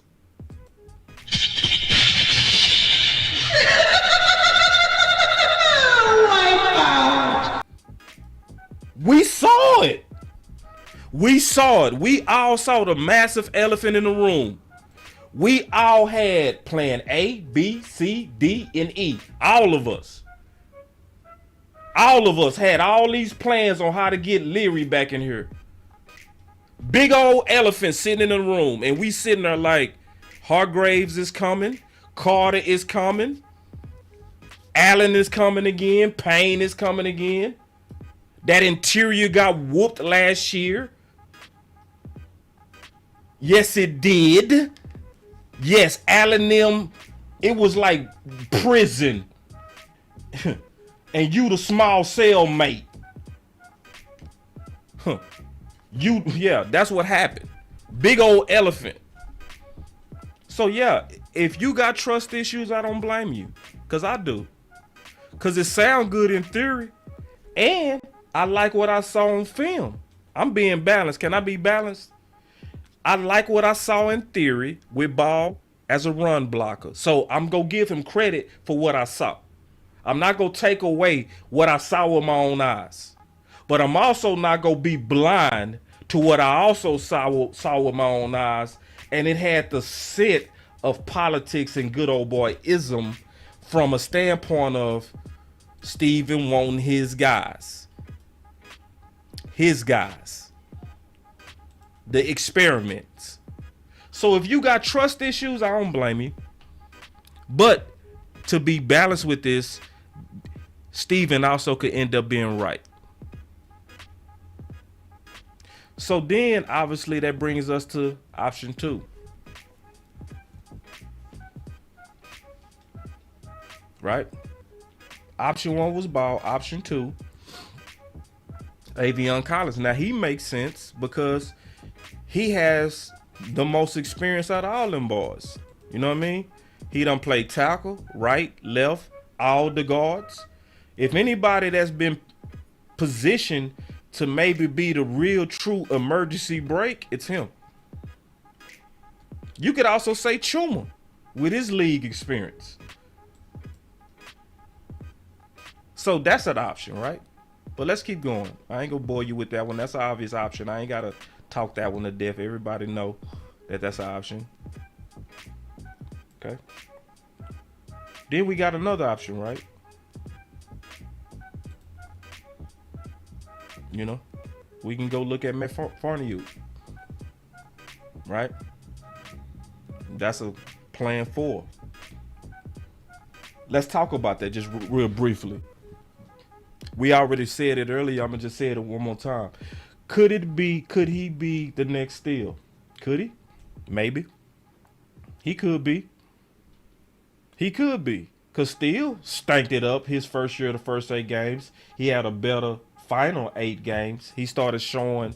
We saw it. We saw it. We all saw the massive elephant in the room. We all had plan A, B, C, D, and E. All of us. All of us had all these plans on how to get Leary back in here. Big old elephant sitting in the room. And we sitting there like, Hargraves is coming. Carter is coming. Allen is coming again. Payne is coming again. That interior got whooped last year. Yes, it did. Yes, Allen them, it was like prison. and you the small cellmate. Huh. Yeah, that's what happened. Big old elephant. So yeah, if you got trust issues, I don't blame you. Cause I do. Cause it sounds good in theory. And I like what I saw on film. I'm being balanced. Can I be balanced? I like what I saw in theory with Ball as a run blocker. So I'm going to give him credit for what I saw. I'm not going to take away what I saw with my own eyes. But I'm also not going to be blind to what I also saw with my own eyes. And it had the sit of politics and good old boyism from a standpoint of Steven wanting his guys. His guys. The experiments. So if you got trust issues, I don't blame you. But to be balanced with this, Steven also could end up being right. So then, obviously, that brings us to option 2. Right? Option 1 was Ball. Option 2, Avion Collins. Now, he makes sense because he has the most experience out of all them boys. You know what I mean? He done played tackle, right, left, all the guards. If anybody that's been positioned to maybe be the real true emergency break, it's him. You could also say Chuma with his league experience. So that's an option, right? But let's keep going. I ain't gonna bore you with that one. That's an obvious option. I ain't gotta talk that one to death. Everybody know that that's an option. Okay. Then we got another option, right? You know, we can go look at Matt Farniuk, right? That's a plan 4. Let's talk about that just real briefly. We already said it earlier. I'm gonna just say it one more time. Could he be the next Steele? Could he? Maybe. He could be. Cause Steele stanked it up his first year, the first 8 games. He had a better final 8 games. He started showing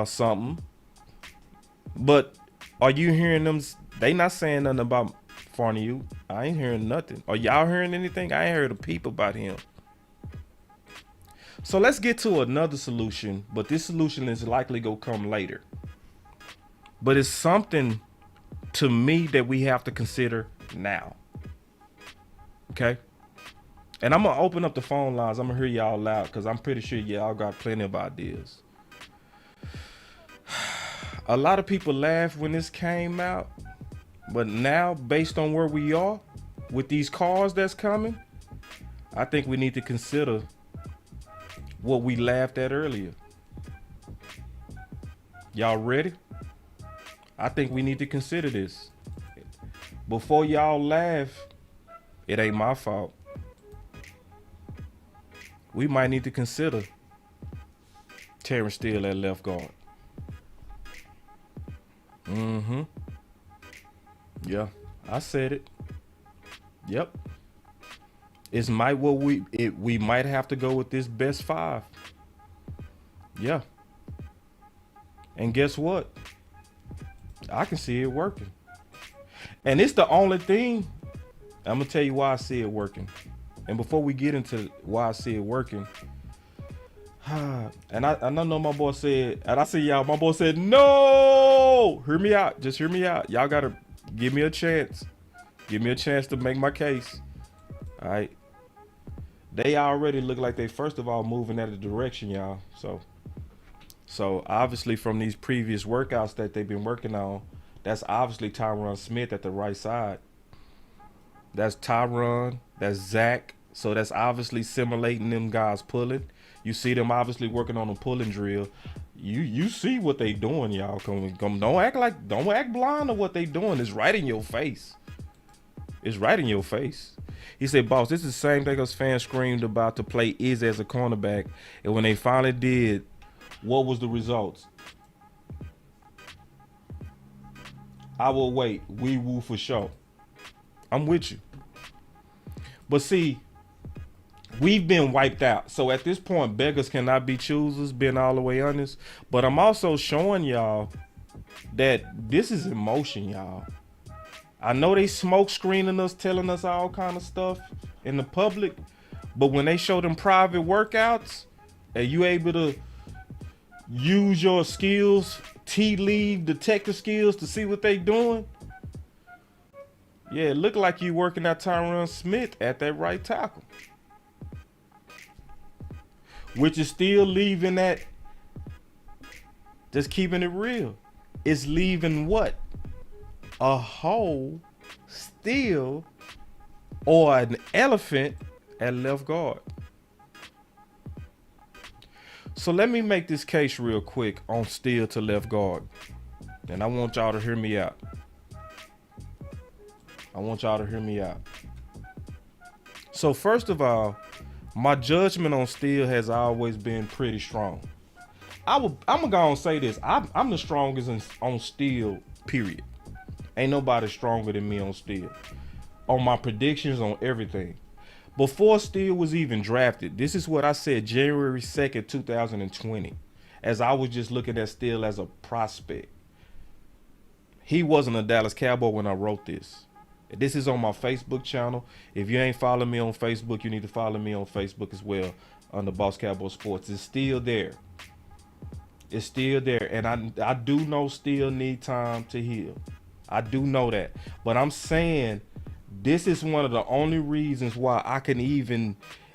something. But are you hearing them? They not saying nothing about Farniuk. I ain't hearing nothing. Are y'all hearing anything? I ain't heard a peep about him. So let's get to another solution, but this solution is likely gonna come later. But it's something to me that we have to consider now. Okay? And I'm gonna open up the phone lines. I'm gonna hear y'all loud because I'm pretty sure y'all got plenty of ideas. A lot of people laughed when this came out, but now, based on where we are with these cars that's coming, I think we need to consider what we laughed at earlier. Y'all ready? I think we need to consider this. Before y'all laugh, it ain't my fault. We might need to consider Terrence Steele at left guard. Yeah, I said it. Yep. We might have to go with this best 5. Yeah. And guess what? I can see it working. And it's the only thing. I'm gonna tell you why I see it working. And before we get into why I see it working, and I know my boy said, and I see y'all, my boy said, no, hear me out. Just hear me out. Y'all gotta give me a chance. Give me a chance to make my case. All right. They already look like they, first of all, moving at a direction, y'all. So obviously from these previous workouts that they've been working on, that's obviously Tyron Smith at the right side. That's Tyron, that's Zach. So that's obviously simulating them guys pulling. You see them obviously working on a pulling drill. You see what they doing, y'all. Don't act blind to what they doing. It's right in your face. It's right in your face. He said, boss, this is the same thing us fans screamed about to play Izzy as a cornerback. And when they finally did, what was the results? I will wait. We woo for sure. I'm with you. But see, We've been wiped out. So at this point, beggars cannot be choosers, being all the way honest. But I'm also showing y'all that this is emotion, y'all. I know they smoke screening us, telling us all kind of stuff in the public. But when they show them private workouts and you able to use your skills, tea leaf detective skills to see what they doing. Yeah, it looked like you working at Tyron Smith at that right tackle. Which is still leaving that, just keeping it real. It's leaving what? A hole still, or an elephant at left guard. So let me make this case real quick on Steele to left guard. And I want y'all to hear me out. So first of all, my judgment on Steele has always been pretty strong. I'm gonna go and say this. I'm the strongest on Steele, period. Ain't nobody stronger than me on Steele. On my predictions, on everything. Before Steele was even drafted, this is what I said January 2nd, 2020, as I was just looking at Steele as a prospect. He wasn't a Dallas Cowboy when I wrote this. This is on my Facebook channel. If you ain't following me on Facebook, you need to follow me on Facebook as well under Boss Cowboy Sports. It's still there. It's still there. And I do know Steele need time to heal. I do know that. But I'm saying this is one of the only reasons why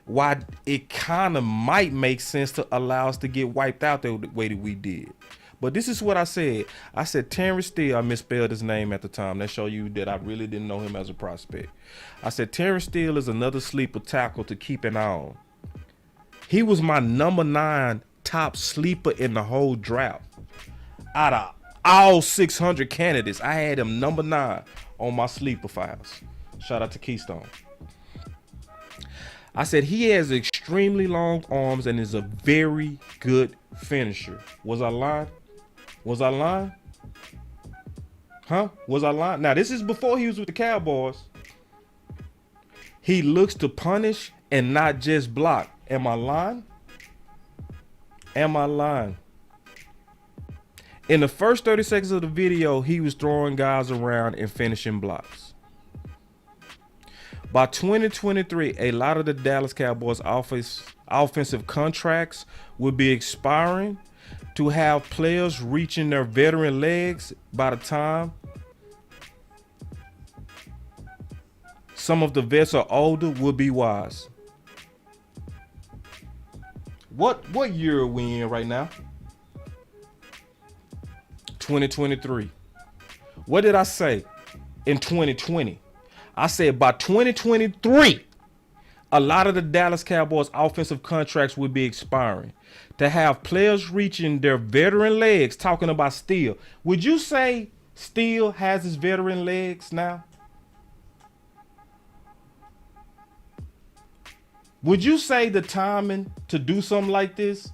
why it kind of might make sense to allow us to get wiped out the way that we did. But this is what I said. I said Terrence Steele, I misspelled his name at the time. That show you that I really didn't know him as a prospect. I said Terrence Steele is another sleeper tackle to keep an eye on. He was my number 9 top sleeper in the whole draft. Out of all 600 candidates, I had him number 9 on my sleeper files. Shout out to Keystone. I said he has extremely long arms and is a very good finisher. Was I lying? Was I lying? Huh? Was I lying? Now, this is before he was with the Cowboys. He looks to punish and not just block. Am I lying? Am I lying? In the first 30 seconds of the video, he was throwing guys around and finishing blocks. By 2023, a lot of the Dallas Cowboys offensive contracts will be expiring to have players reaching their veteran legs by the time some of the vets are older will be wise. What year are we in right now? 2023. What did I say in 2020? I said by 2023, a lot of the Dallas Cowboys offensive contracts will be expiring. To have players reaching their veteran legs, talking about Steele. Would you say Steele has his veteran legs now? Would you say the timing to do something like this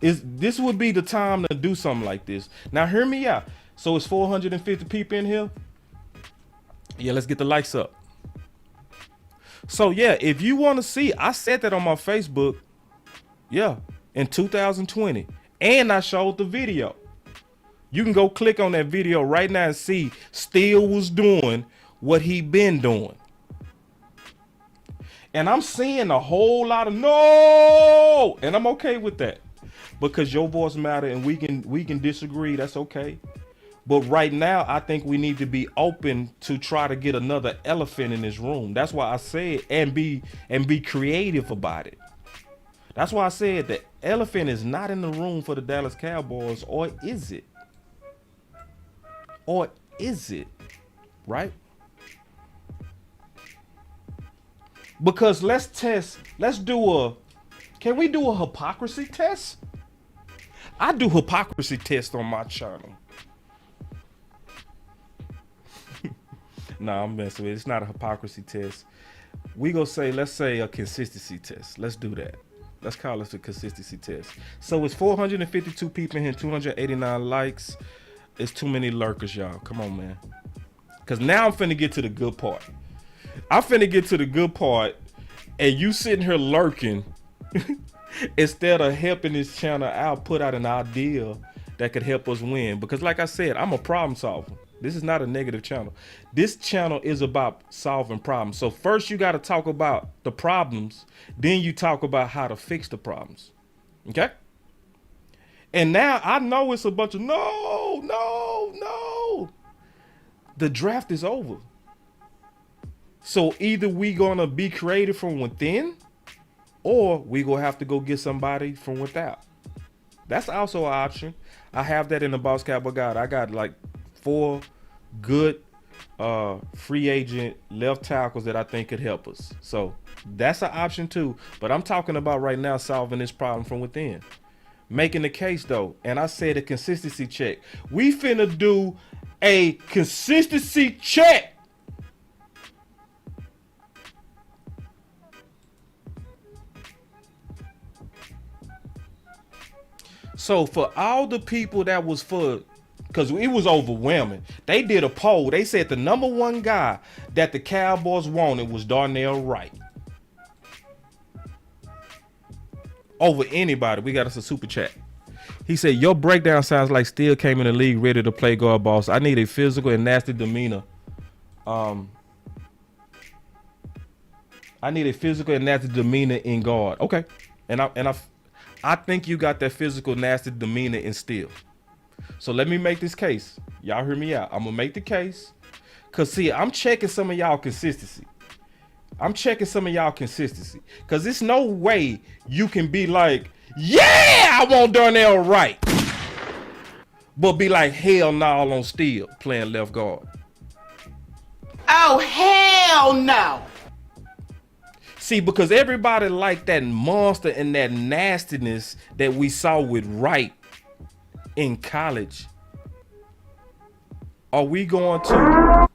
would be the time to do something like this? Now hear me out. So it's 450 people in here. Yeah, let's get the likes up. So yeah, if you want to see, I said that on my Facebook. Yeah, in 2020. And I showed the video. You can go click on that video right now and see Steele was doing what he been doing. And I'm seeing a whole lot of no, and I'm okay with that. Because your voice matter and we can disagree, that's okay. But right now, I think we need to be open to try to get another elephant in this room. That's why I said and be creative about it. That's why I said the elephant is not in the room for the Dallas Cowboys, or is it? Or is it? Right? Because can we do a hypocrisy test? I do hypocrisy test on my channel. Nah, I'm messing with it. It's not a hypocrisy test. Let's say a consistency test. Let's do that. Let's call it a consistency test. So it's 452 people in here, 289 likes. It's too many lurkers, y'all. Come on, man. Because now I'm finna get to the good part. I'm finna get to the good part, and you sitting here lurking instead of helping this channel out, put out an idea that could help us win. Because like I said, I'm a problem solver. This is not a negative channel. This channel is about solving problems. So first you got to talk about the problems, then you talk about how to fix the problems. Okay? And now I know it's a bunch of no. The draft is over. So either we gonna be creative from within, or we gonna have to go get somebody from without. That's also an option. I have that in the Boss Cowboy Guide. I got like 4 good free agent left tackles that I think could help us. So that's an option too. But I'm talking about right now solving this problem from within. Making the case though, and I said a consistency check. We finna do a consistency check. So for all the people that was for, because it was overwhelming, they did a poll. They said the number 1 guy that the Cowboys wanted was Darnell Wright. Over anybody. We got us a super chat. He said, your breakdown sounds like Steele came in the league ready to play guard, boss. I need a physical and nasty demeanor. I need a physical and nasty demeanor in guard. Okay. And I think you got that physical, nasty demeanor in Steele. So let me make this case. Y'all hear me out. I'm going to make the case. Because, see, I'm checking some of y'all consistency. Because there's no way you can be like, yeah, I want Darnell Wright. But be like, hell no on Steele playing left guard. Oh, hell no. See, because everybody liked that monster and that nastiness that we saw with Wright in college. Are we going to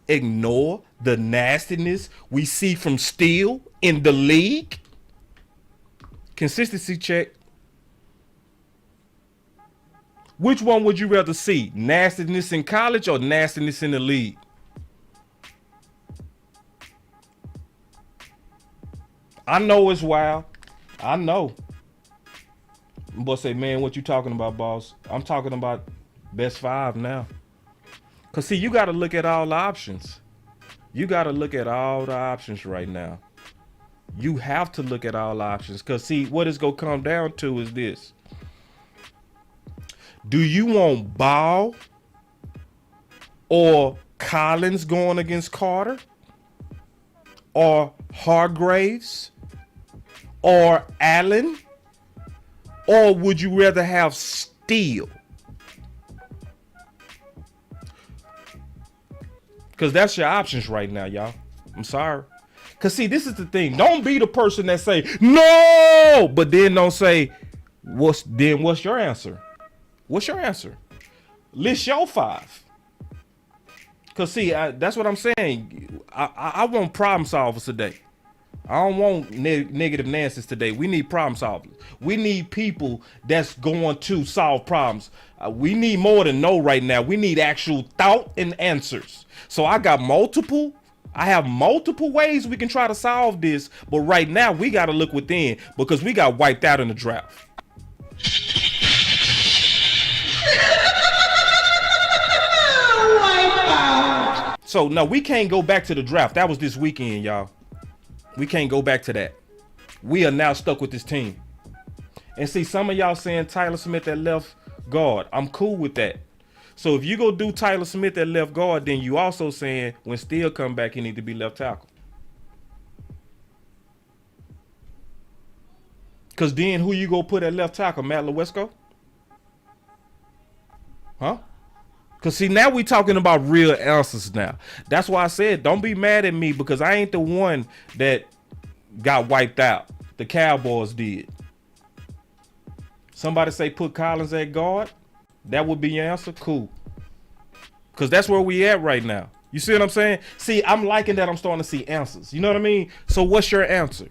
ignore the nastiness we see from Steele in the league? Consistency check. Which one would you rather see? Nastiness in college or nastiness in the league? I know it's wild. I know. But say, man, what you talking about, boss? I'm talking about best 5 now. Because, see, you got to look at all the options. You got to look at all the options right now. You have to look at all the options. Because, see, what it's going to come down to is this. Do you want Ball or Collins going against Carter? Or Hargraves? Or Allen? Or would you rather have Steele? Because that's your options right now, y'all. I'm sorry. Because, see, this is the thing. Don't be the person that say, no, but then don't say, what's your answer? What's your answer? List your 5. Because, see, that's what I'm saying. I want problem solvers today. I don't want negative Nancy's today. We need problem solvers. We need people that's going to solve problems. We need more than no right now. We need actual thought and answers. So I have multiple ways we can try to solve this. But right now we got to look within because we got wiped out in the draft. So no, we can't go back to the draft. That was this weekend, y'all. We can't go back to that. We are now stuck with this team. And see, some of y'all saying Tyler Smith at left guard. I'm cool with that. So if you go do Tyler Smith at left guard, then you also saying when Steele come back, he need to be left tackle. Because then who you go put at left tackle? Matt Lewisko? Huh? Because, see, now we talking about real answers now. That's why I said don't be mad at me because I ain't the one that got wiped out. The Cowboys did. Somebody say put Collins at guard. That would be your answer. Cool. Because that's where we at right now. You see what I'm saying? See, I'm liking that I'm starting to see answers. You know what I mean? So what's your answer?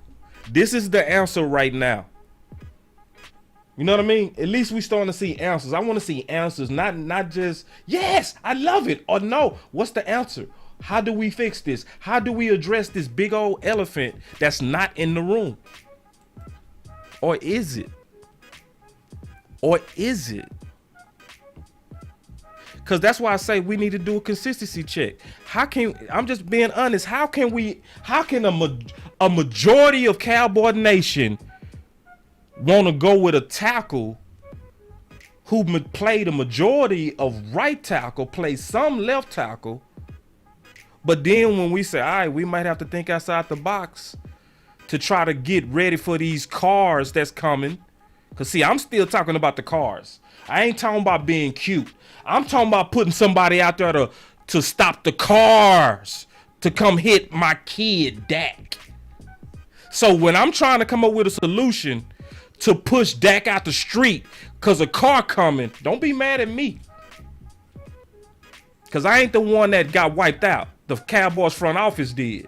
This is the answer right now. You know what I mean? At least we starting to see answers. I want to see answers, not just, yes, I love it, or no, what's the answer? How do we fix this? How do we address this big old elephant that's not in the room? Or is it? Or is it? Because that's why I say we need to do a consistency check. I'm just being honest, how can a majority of Cowboy Nation want to go with a tackle who played a majority of right tackle, play some left tackle, but then when we say, all right, we might have to think outside the box to try to get ready for these cars that's coming. Because, see, I'm still talking about the cars. I ain't talking about being cute. I'm talking about putting somebody out there to stop the cars to come hit my kid, Dak. So when I'm trying to come up with a solution to push Dak out the street because a car coming, don't be mad at me. Because I ain't the one that got wiped out. The Cowboys front office did.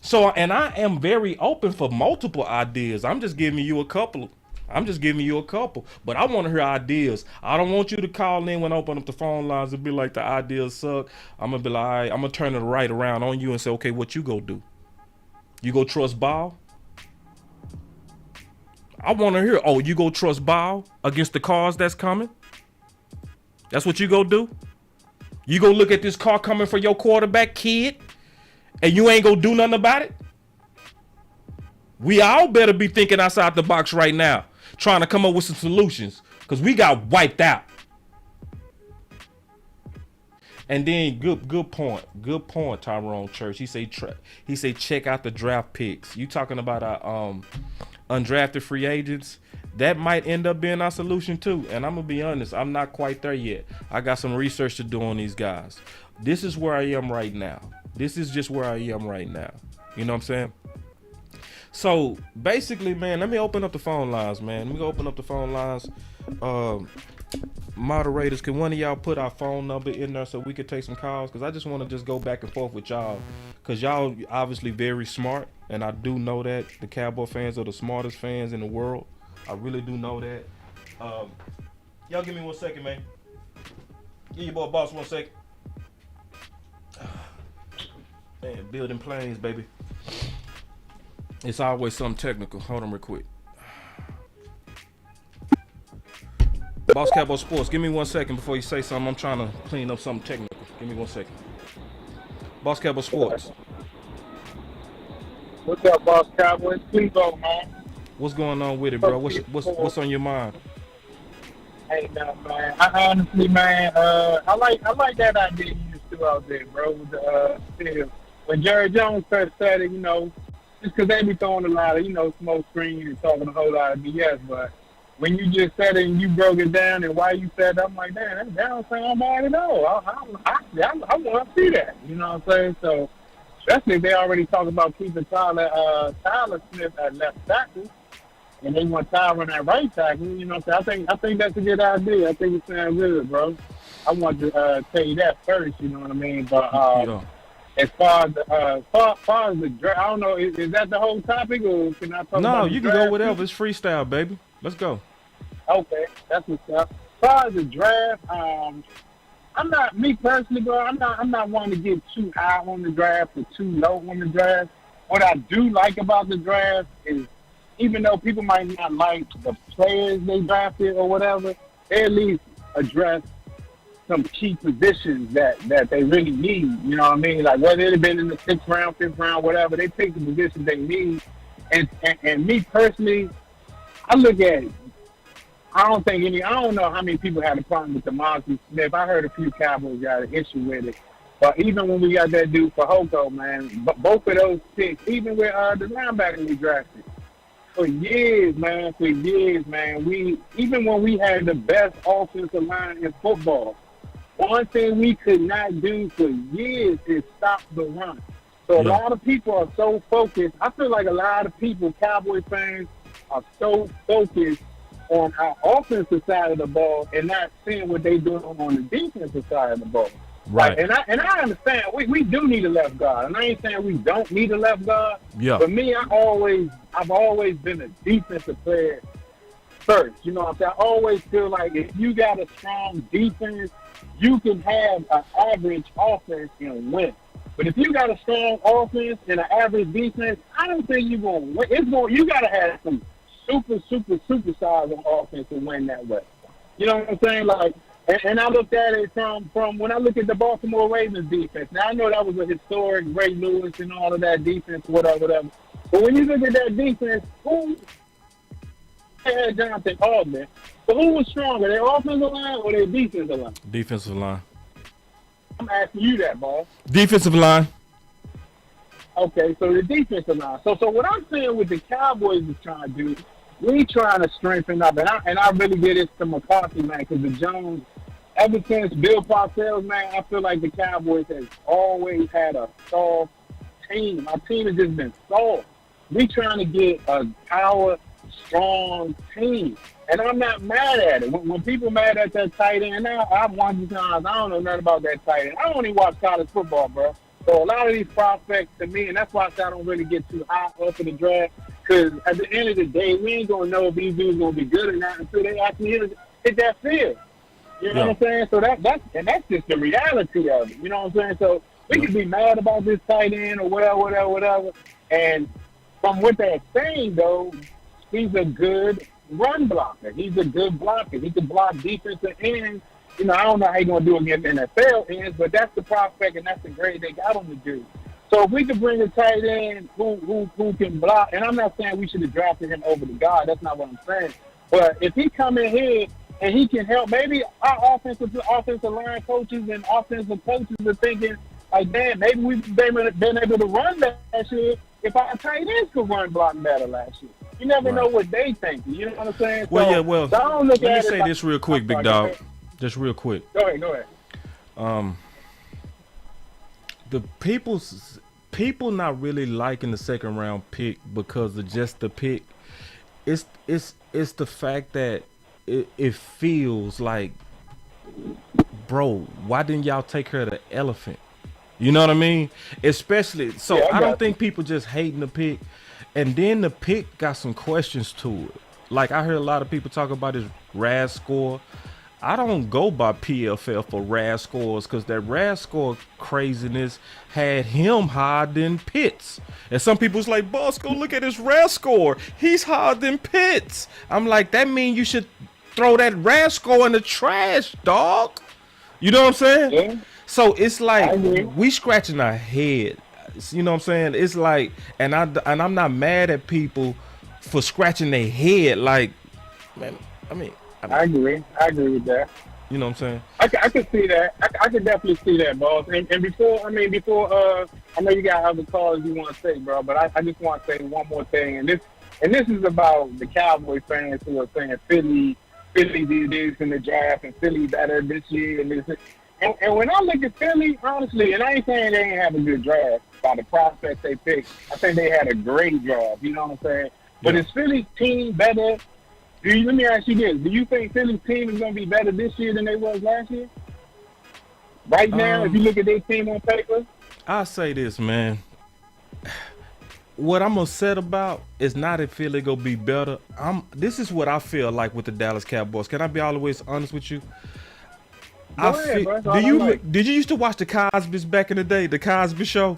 So, and I am very open for multiple ideas. I'm just giving you a couple. But I want to hear ideas. I don't want you to call in when I open up the phone lines and be like, the ideas suck. I'm going to be like, all right, I'm going to turn it right around on you and say, okay, what you go do? You go trust Ball? I want to hear, oh, you go trust Ball against the cars that's coming? That's what you go do? You go look at this car coming for your quarterback, kid? And you ain't gonna do nothing about it? We all better be thinking outside the box right now, trying to come up with some solutions, because we got wiped out. And then good point, Tyrone Church. He say check out the draft picks. You talking about our undrafted free agents? That might end up being our solution too. And I'm gonna be honest, I'm not quite there yet. I got some research to do on these guys. This is where I am right now. This is just where I am right now. You know what I'm saying? So basically, man, let me open up the phone lines, man. Let me go open up the phone lines. Moderators, can one of y'all put our phone number in there so we could take some calls? Because I just want to just go back and forth with y'all. Because y'all obviously very smart. And I do know that the Cowboy fans are the smartest fans in the world. I really do know that. Y'all give me 1 second, man. Give your boy Boss 1 second. Man, building planes, baby. It's always something technical. Hold on real quick. Boss Cowboy Sports, give me 1 second before you say something. I'm trying to clean up something technical. Give me 1 second. Boss Cowboy Sports. What's up, Boss Cowboys? Please go, man. What's going on with it, bro? What's on your mind? Hey, no, man. I honestly, man, I like that idea you just threw out there, bro. With the when Jerry Jones first said it, you know, just because they be throwing a lot of, you know, smoke screen and talking a whole lot of BS, but when you just said it and you broke it down and why you said it, I'm like, damn, that don't sound bad at all. I want to see that. You know what I'm saying? So, especially if they already talk about keeping Tyler Smith at left tackle, and they want Tyron at right tackle. You know what I'm saying? I think that's a good idea. I think it sounds good, bro. I want to tell you that first. You know what I mean? But as far as the draft, I don't know. Is that the whole topic, or can I talk about? No, you can go whatever. It's freestyle, baby. Let's go. Okay, that's what's up. As far as the draft, I'm not, me personally, bro. I'm not wanting to get too high on the draft or too low on the draft. What I do like about the draft is, even though people might not like the players they drafted or whatever, they at least address some key positions that they really need. You know what I mean? Like whether it had been in the 6th round, 5th round, whatever, they pick the positions they need. And me personally, I look at it. I don't know how many people had a problem with DeMonte Smith. I heard a few Cowboys got an issue with it. But even when we got that dude for Hoko, man, both of those picks, even with the linebacker we drafted, for years, man, even when we had the best offensive line in football, one thing we could not do for years is stop the run. So a lot of people are so focused. I feel like a lot of people, Cowboy fans, are so focused on our offensive side of the ball and not seeing what they doing on the defensive side of the ball. Right. Like, and I understand we do need a left guard, and I ain't saying we don't need a left guard. Yeah. But me, I've always been a defensive player first. You know what I'm saying? I always feel like if you got a strong defense, you can have an average offense and win. But if you got a strong offense and an average defense, I don't think you're going to win. You got to have some superstars on offense to win that way. You know what I'm saying? Like, and I looked at it from when I look at the Baltimore Ravens defense. Now, I know that was a historic Ray Lewis and all of that defense, whatever. But when you look at that defense, who had Jonathan Altman? So who was stronger, their offensive line or their defensive line? Defensive line. I'm asking you that, boss. Defensive line. Okay, so the defensive line. So what I'm saying with the Cowboys is trying to do, we trying to strengthen up. And I really get it to McCarthy, man, because the Jones, ever since Bill Parcells, man, I feel like the Cowboys has always had a soft team. Our team has just been soft. We trying to get a power, strong team. And I'm not mad at it. When people mad at that tight end, now I've wondered times, I don't know nothing about that tight end. I only watch college football, bro. So a lot of these prospects to me, and that's why I don't really get too high up in the draft, because at the end of the day, we ain't going to know if these dudes going to be good or not until they actually hit that field. You know what I'm saying? So that's just the reality of it. You know what I'm saying? So we can be mad about this tight end or whatever. And from what they're saying, though, he's a good run blocker. He's a good blocker. He can block defensive ends. You know, I don't know how he's going to do against NFL ends, but that's the prospect and that's the grade they got him to do. So if we could bring a tight end who can block, and I'm not saying we should have drafted him over the guard. That's not what I'm saying. But if he come in here and he can help, maybe our offensive line coaches and offensive coaches are thinking, like, damn, maybe we've been able to run last year if our tight ends could run block better last year. You never know what they think. You know what I'm saying? Well, let me say this real quick, big dog. Just real quick. Go ahead. The people not really liking the second round pick because of just the pick. It's the fact that it feels like, bro, why didn't y'all take care of the elephant? You know what I mean? Especially, so I don't think people just hating the pick. And then the pick got some questions to it. Like, I heard a lot of people talk about his RAS score. I don't go by PFF for RAS scores because that RAS score craziness had him higher than Pitts. And some people's like, boss, go look at his RAS score. He's higher than Pitts. I'm like, that means you should throw that RAS score in the trash, dog. You know what I'm saying? Yeah. So it's like we scratching our head. You know what I'm saying? It's like, and I'm not mad at people for scratching their head. Like, man, I agree with that. You know what I'm saying? I can see that. I can definitely see that, boss. And before I know you got other calls you want to say, bro, but I just want to say one more thing. And this is about the Cowboy fans who are saying Philly did this in the draft and Philly better this year and this. And when I look at Philly, honestly, and I ain't saying they ain't have a good draft by the prospects they picked. I think they had a great draft. You know what I'm saying? But is Philly's team better? Let me ask you this. Do you think Philly's team is going to be better this year than they was last year? Right now, if you look at their team on paper? I'll say this, man. What I'm upset about is not if Philly going to be better. This is what I feel like with the Dallas Cowboys. Can I be always honest with you? Did you used to watch the Cosby's back in the day, the Cosby Show?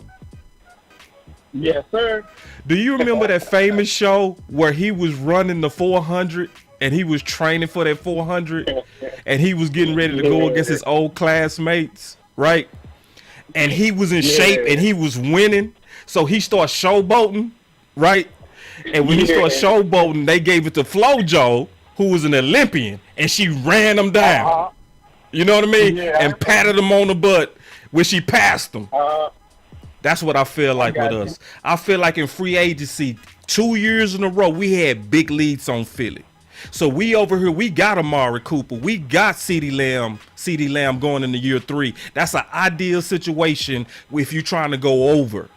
Yes, sir. Do you remember that famous show where he was running the 400 and he was training for that 400 and he was getting ready to go against his old classmates, right? And he was in shape and he was winning. So he started showboating, right? And when he started showboating, they gave it to FloJo, who was an Olympian, and she ran him down. You know what I mean? And patted him on the butt when she passed him. That's what I feel like with us. I feel like in free agency, 2 years in a row, we had big leads on Philly. So we over here, we got Amari Cooper. We got CeeDee Lamb going into year 3. That's an ideal situation if you're trying to go over.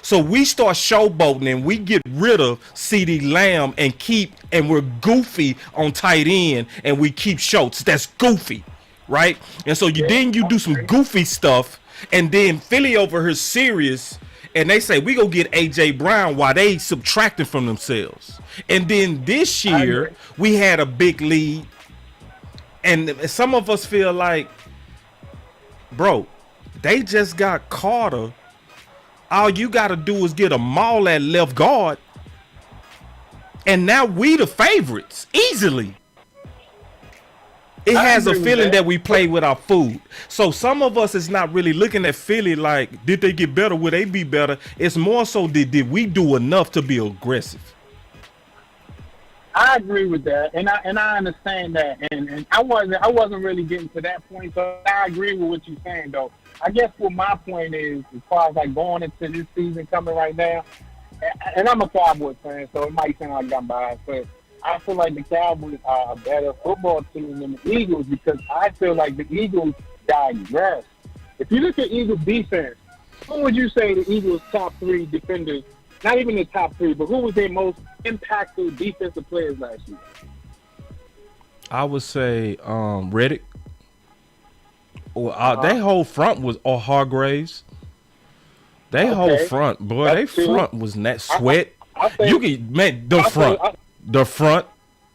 So we start showboating and we get rid of CeeDee Lamb and we're goofy on tight end and we keep Schultz. That's goofy, right? And so you do some goofy stuff. And then Philly over here serious, and they say we go get AJ Brown while they subtracting from themselves. And then this year we had a big lead, and some of us feel like, bro, they just got Carter. All you got to do is get a Maul at left guard, and now we the favorites easily. It has a feeling that we play with our food. So some of us is not really looking at Philly like, did they get better? Would they be better? It's more so, did we do enough to be aggressive? I agree with that, and I understand that, and I wasn't really getting to that point. So I agree with what you're saying, though. I guess what my point is, as far as like going into this season coming right now, and I'm a Cowboys fan, so it might sound like I'm biased, but I feel like the Cowboys are a better football team than the Eagles because I feel like the Eagles digress. If you look at Eagles defense, who would you say the Eagles' top 3 defenders, not even the top 3, but who was their most impactful defensive players last year? I would say Reddick. Or their whole front was Hargraves. They whole front, boy. They front was that Sweat. You can the front.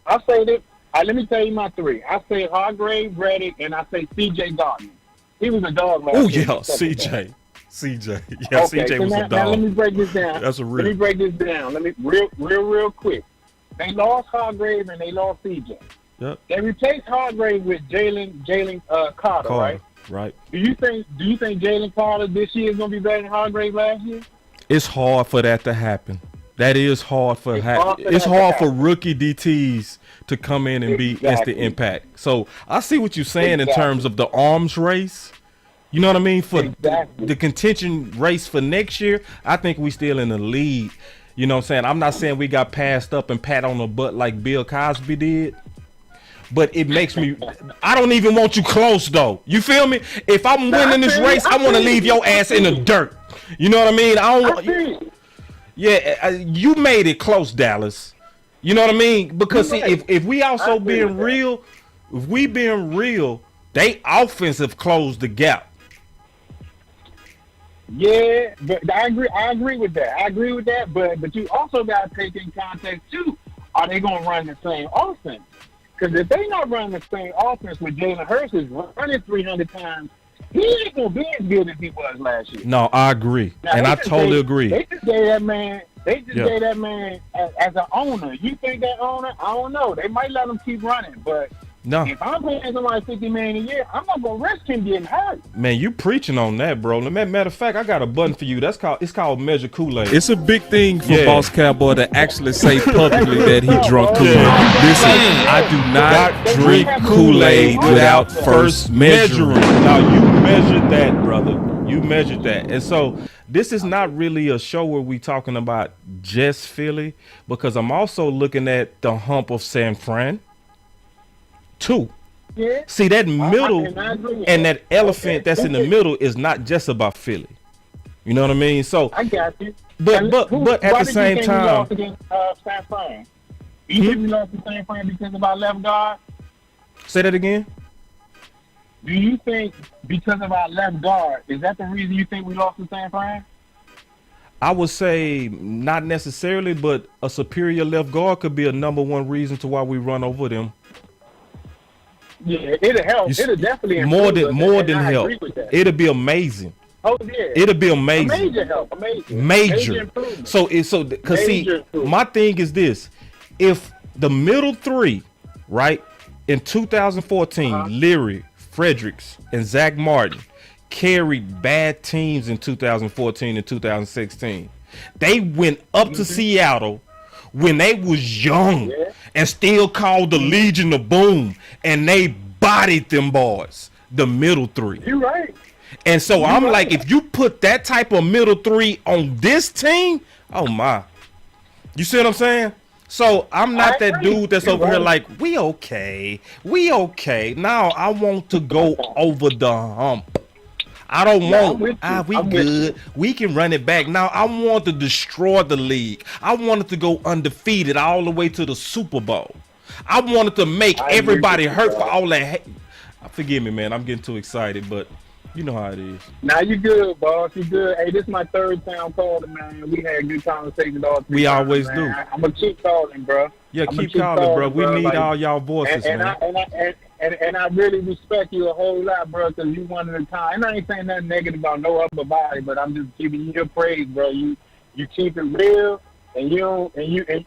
I say that. Let me tell you my 3. I say Hargraves, Reddick, and I say C.J. Gardner. He was a dog last year. Oh yeah, C.J. Yeah, okay, C.J. was a dog. Now let me break this down. That's a real. Let me break this down. Let me real quick. They lost Hargraves and they lost C.J. Yep. They replaced Hargraves with Jalen Carter, right? Right. Do you think Jalen Carter this year is going to be better than Hargraves last year? It's hard for that to happen. That is hard for it's hard for rookie DTs to come in and be instant impact. So I see what you're saying in terms of the arms race. You know what I mean? For the contention race for next year, I think we still in the lead. You know what I'm saying? I'm not saying we got passed up and pat on the butt like Bill Cosby did. But it makes me, I don't even want you close, though. You feel me? If I'm winning this race, I want to leave your ass in the dirt. You know what I mean? I don't. Yeah, you made it close, Dallas. You know what I mean? Because see, if we also being real, if we being real, they offensive closed the gap. Yeah, but I agree with that. But you also got to take in context too. Are they going to run the same offense? Because if they not running the same offense with Jalen Hurts is running 300 times, he ain't going to be as good as he was last year. No, I agree. Now, and I totally agree. They just gave that man, as an owner. You think that owner? I don't know. They might let him keep running, but no. If I'm paying somebody $50 million a year, I'm not going to risk him getting hurt. Man, you preaching on that, bro. Matter of fact, I got a button for you. It's called Measure Kool-Aid. It's a big thing for Boss Cowboy to actually say publicly that he drunk Kool-Aid. Listen, I do not drink Kool-Aid without first measuring. Now, you measured that, brother. You measured that. And so this is not really a show where we talking about just Philly, because I'm also looking at the hump of San Fran. Too. Yeah. See, that middle and that elephant that's in the middle is not just about Philly. You know what I mean? So I got you. But at the same time, we lost against San Fran? You think we lost to San Fran because of our left guard? Say that again. Do you think because of our left guard, is that the reason you think we lost to San Fran? I would say not necessarily, but a superior left guard could be a number one reason to why we run over them. Yeah, it'll help. It'll definitely more than help. It'll be amazing. Oh yeah, it'll be amazing. Major help, major. So because see, my thing is this: if the middle 3, right, in 2014, Leary, Fredericks, and Zach Martin carried bad teams in 2014 and 2016, they went up to Seattle when they was young and still called the Legion of Boom, and they bodied them boys, the middle 3. You're right. And so I'm like, if you put that type of middle 3 on this team, oh my. You see what I'm saying? So I'm not that dude that's over here like, we okay. Now I want to go over the hump. I don't want, we good. We can run it back. Now, I want to destroy the league. I wanted to go undefeated all the way to the Super Bowl. I wanted to make everybody hurt for all that. Forgive me, man. I'm getting too excited, but You know how it is. Now you good, boss. You good. Hey, this is my third time calling, man. We had good conversations all three We times, always man. do. I'm gonna keep calling, bro. Yeah, I'ma keep calling, bro. We need Like, all y'all voices, and man. I really respect you a whole lot, bro, because you one of the time. And I ain't saying nothing negative about no other body, but I'm just giving you your praise, bro. You keep it real, and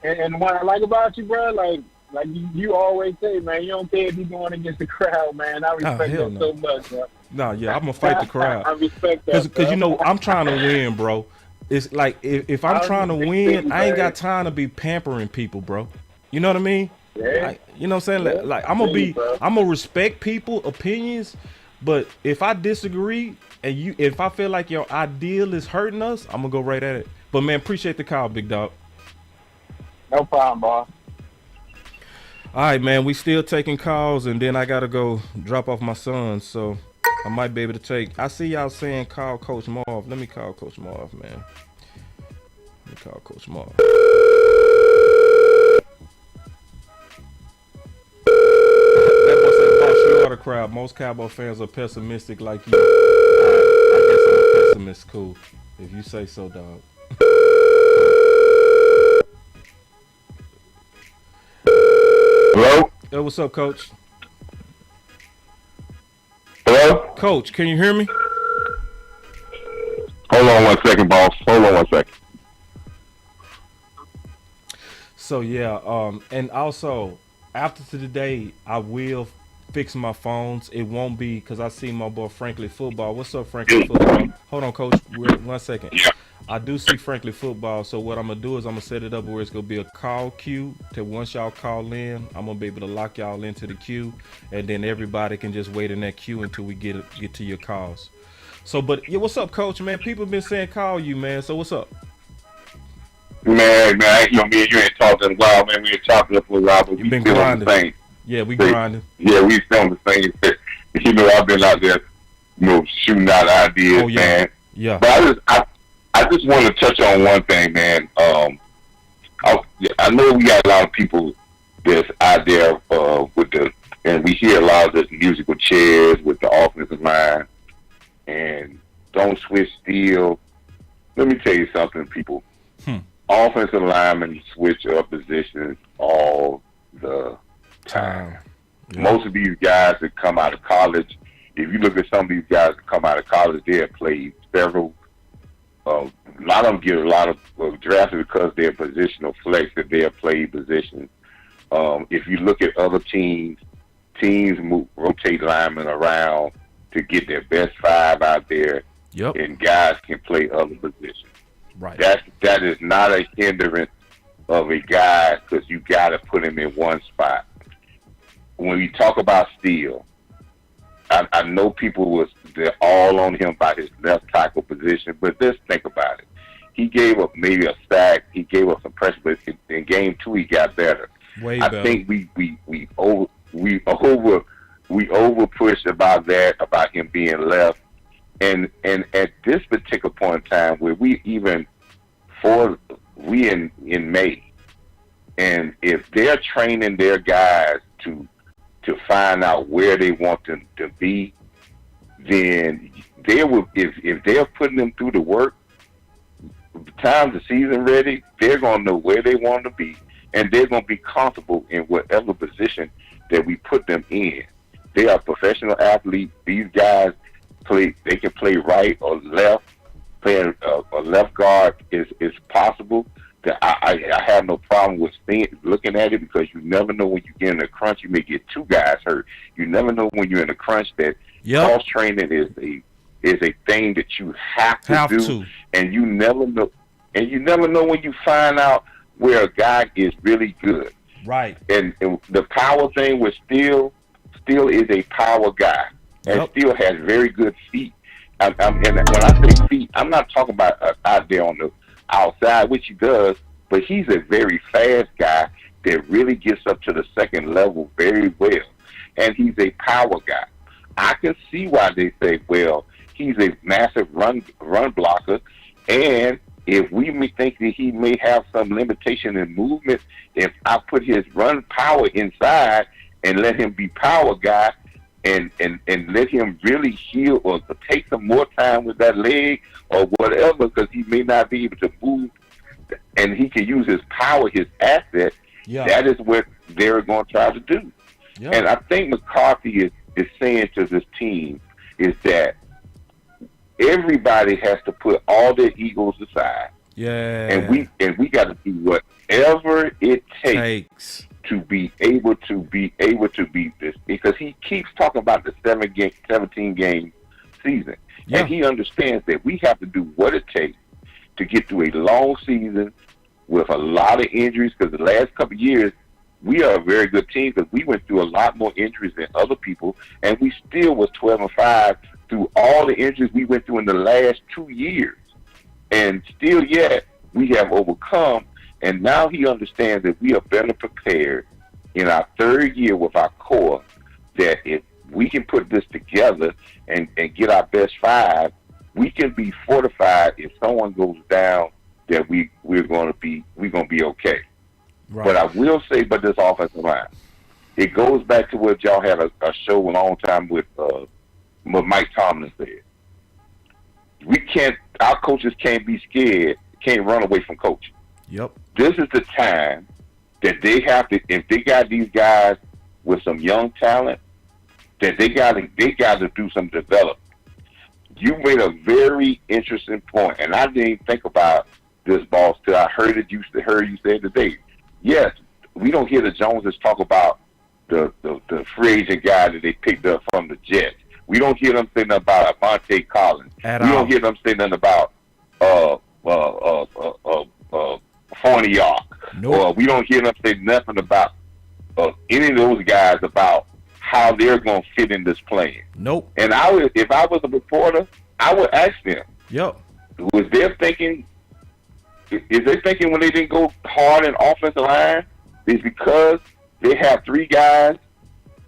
and what I like about you, bro, like you always say, man, you don't care if you're going against the crowd, man. I respect hell that no. so much, bro. Nah, yeah, I'm gonna fight the crowd. I respect that, Cause you know I'm trying to win, bro. It's like if I'm trying to win, I ain't got time to be pampering people, bro. You know what I mean? Yeah. You know what I'm saying? Yeah. Like I'm gonna respect people opinions, but if I disagree and if I feel like your ideal is hurting us, I'm gonna go right at it. But man, appreciate the call, big dog. No problem, boss. All right, man, we still taking calls, and then I gotta go drop off my son, so I might be able to take. I see y'all saying call Coach Marv. Let me call Coach Marv, man. Let me call Coach Marv. That boy said, "Boss, you are the crowd. Most Cowboy fans are pessimistic like you." I guess I'm a pessimist. Cool, if you say so, dog. Hello? Hey, what's up, Coach? Hello? Coach, can you hear me? Hold on 1 second, boss. Hold on 1 second. So yeah, and also after today, I will fix my phones. It won't be because I see my boy Frankly Football. What's up, Frankly Football? Hold on, Coach. Wait 1 second. I do see Frankly Football. So what I'm gonna do is I'm gonna set it up where it's gonna be a call queue. To once y'all call in, I'm gonna be able to lock y'all into the queue, and then everybody can just wait in that queue until we get to your calls. So, but yeah, what's up, Coach? Man, people been saying call you, man. So what's up? Man, you know, me and you ain't talked in a while, man. We ain't chopping up for a while, but we been still grinding. on the same. Yeah, we grinding. Yeah, we still on the same. You know, I've been out there, you know, shooting out ideas, Oh, yeah. man. Yeah. But I just want to touch on one thing, man. I know we got a lot of people that's out there and we hear a lot of this musical chairs with the offensive line and don't switch steel. Let me tell you something, people. Offensive linemen switch up positions all the time. Yeah. Most of these guys that come out of college, if you look at some of these guys that come out of college, they have played several. A lot of them get a lot of drafted because they're positional flex, that they have played positions. If you look at other teams rotate linemen around to get their best five out there, and guys can play other positions. Right. That is not a hindrance of a guy because you got to put him in one spot. When we talk about Steele, I know they're all on him by his left tackle position, but let's think about it. He gave up maybe a sack. He gave up some pressure, but in game 2 he got better. Way better. I think we over pushed about him being left. And at this particular point in time, where we in May, and if they're training their guys to find out where they want them to be, then they will. If they're putting them through the work, by the time the season ready, they're gonna know where they want to be, and they're gonna be comfortable in whatever position that we put them in. They are professional athletes. These guys they can play right or left. Playing a left guard is possible. I have no problem with looking at it because you never know when you get in a crunch. You may get 2 guys hurt. You never know when you're in a crunch that cross training is a thing that you have to do, and you never know. And you never know when you find out where a guy is really good. Right. And the power thing with Steele is a power guy. And Steele has very good feet. And when I say feet, I'm not talking about out there on the outside, which he does, but he's a very fast guy that really gets up to the second level very well. And he's a power guy. I can see why they say, well, he's a massive run blocker, and if we may think that he may have some limitation in movement, if I put his run power inside and let him be power guy, and let him really heal or take some more time with that leg or whatever, because he may not be able to move, and he can use his power, his asset. Yeah. That is what they're going to try to do. Yeah. And I think McCarthy is saying to this team is that everybody has to put all their egos aside. Yeah. And we got to do whatever it takes to be able to beat this, because he keeps talking about the 17 game season. Yeah. And he understands that we have to do what it takes to get through a long season with a lot of injuries, because the last couple of years we are a very good team, because we went through a lot more injuries than other people, and we still was 12-5 through all the injuries we went through in the last 2 years. And still yet we have overcome, and now he understands that we are better prepared in our third year with our core, that if we can put this together and get our best five, we can be fortified if someone goes down, that we're going to be okay. Right. But I will say about this offensive line, it goes back to what y'all had a show a long time with what Mike Tomlin said. Our coaches can't be scared, can't run away from coaching. Yep. This is the time that they have to, if they got these guys with some young talent, that they got to do some development. You made a very interesting point, and I didn't even think about this, boss, till I heard you say today. Yes, we don't hear the Joneses talk about the free agent guy that they picked up from the Jets. We don't hear them say nothing about Monte Collins. We don't hear them say nothing about Forniak. Nope. Or we don't hear them say nothing about any of those guys about how they're going to fit in this plan. Nope. And if I was a reporter, I would ask them. Yep. Was their thinking? Is they thinking when they didn't go hard in offensive line is because they have three guys?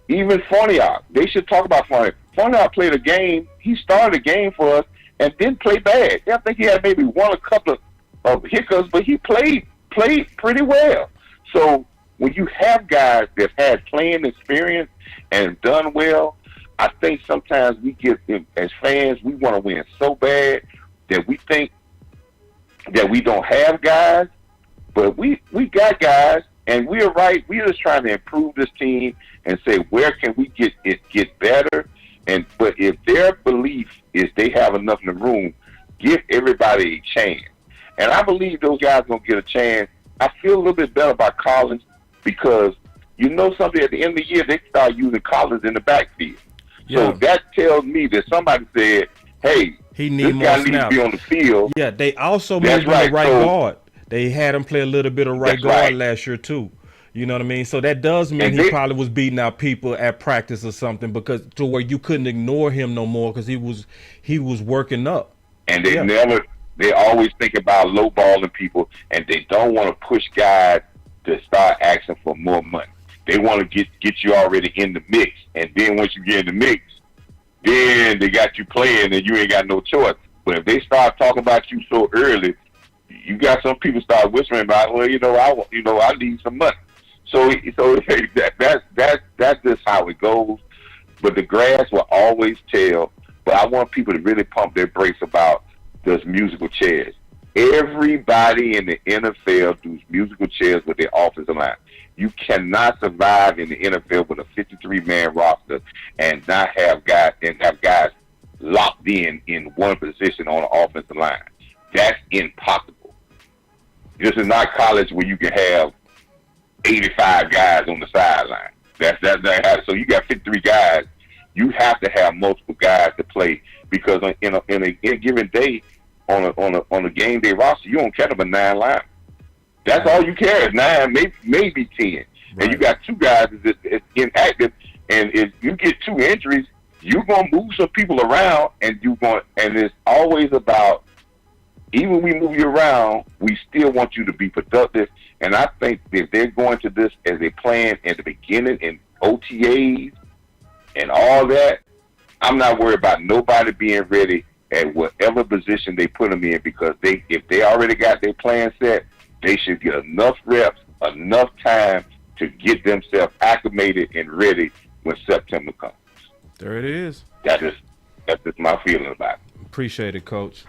Even Forniak, they should talk about Forniak. Forniak played a game. He started a game for us and didn't play bad. I think he had maybe a couple of hiccups, but he played pretty well. So when you have guys that had playing experience and done well, I think sometimes we get, as fans, we want to win so bad that we think that we don't have guys, but we got guys, and we're right. We're just trying to improve this team and say, where can we get better? But if their belief is they have enough in the room, give everybody a chance. And I believe those guys are going to get a chance. I feel a little bit better about Collins, because you know something, at the end of the year, they start using Collins in the backfield. Yeah. So that tells me that somebody said, hey, He this guy needs to be on the field. Yeah, they also That's moved him to right so, guard. They had him play a little bit of right guard last year too. You know what I mean? So that does mean he probably was beating out people at practice or something, because to where you couldn't ignore him no more, because he was working up. And they always think about lowballing people, and they don't want to push guys to start asking for more money. They want to get you already in the mix, and then once you get in the mix, then they got you playing, and you ain't got no choice. But if they start talking about you so early, you got some people start whispering about, well, I need some money. So that's just how it goes. But the grass will always tell. But I want people to really pump their brakes about those musical chairs. Everybody in the NFL does musical chairs with their offensive line. You cannot survive in the NFL with a 53-man roster and not have guys locked in one position on the offensive line. That's impossible. This is not college where you can have 85 guys on the sideline. So you got 53 guys. You have to have multiple guys to play, because in a given day on a game day roster, you don't care about 9 linemen. That's all you care is 9, maybe 10. Right. And you got 2 guys that's inactive, and if you get 2 injuries, you're gonna move some people around, and it's always about, even when we move you around, we still want you to be productive. And I think if they're going to this as they plan at the beginning in OTAs and all that, I'm not worried about nobody being ready at whatever position they put them in, because if they already got their plan set, they should get enough reps, enough time to get themselves acclimated and ready when September comes. There it is. That's just my feeling about it. Appreciate it, Coach.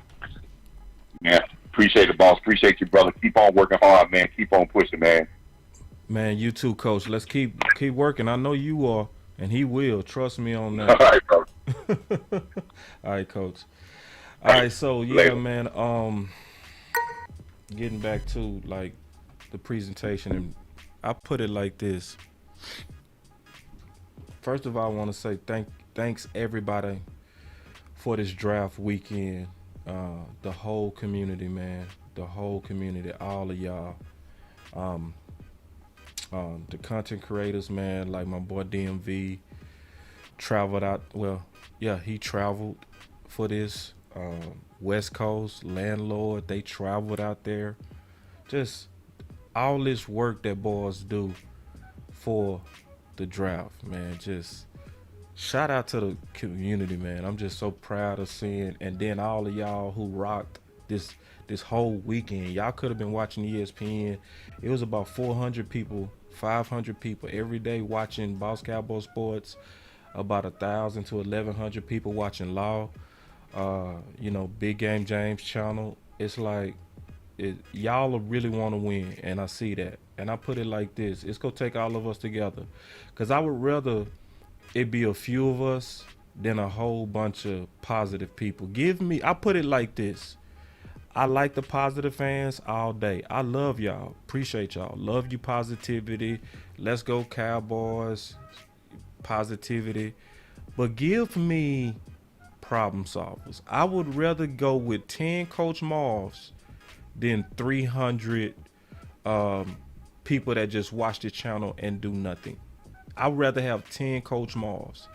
Man, appreciate it, boss. Appreciate you, brother. Keep on working hard, man. Keep on pushing, man. Man, you too, Coach. Let's keep working. I know you are, and he will. Trust me on All that. right, bro. All right, Coach. All right, so yeah, Later. man. Getting back to like the presentation, and I put it like this. First of all, I want to say thanks everybody for this draft weekend. The whole community, man. The whole community, all of y'all. The content creators, man, like my boy DMV traveled out. Well, yeah, he traveled for this. West Coast landlord, they traveled out there. Just all this work that boys do for the draft, man. Just shout out to the community, man. I'm just so proud of seeing, and then all of y'all who rocked this whole weekend. Y'all could have been watching ESPN. It was about 400 people, 500 people every day watching Boss Cowboy Sports. About 1,000 to 1,100 people watching Law. Big Game James channel. It's like y'all really want to win, and I see that. And I put it like this: it's gonna take all of us together, cause I would rather it be a few of us than a whole bunch of positive people. I put it like this: I like the positive fans all day. I love y'all. Appreciate y'all. Love you, positivity. Let's go Cowboys. Positivity. But give me problem solvers. I would rather go with 10 Coach Marvs than 300 people that just watch the channel and do nothing. I'd rather have 10 Coach Marvs.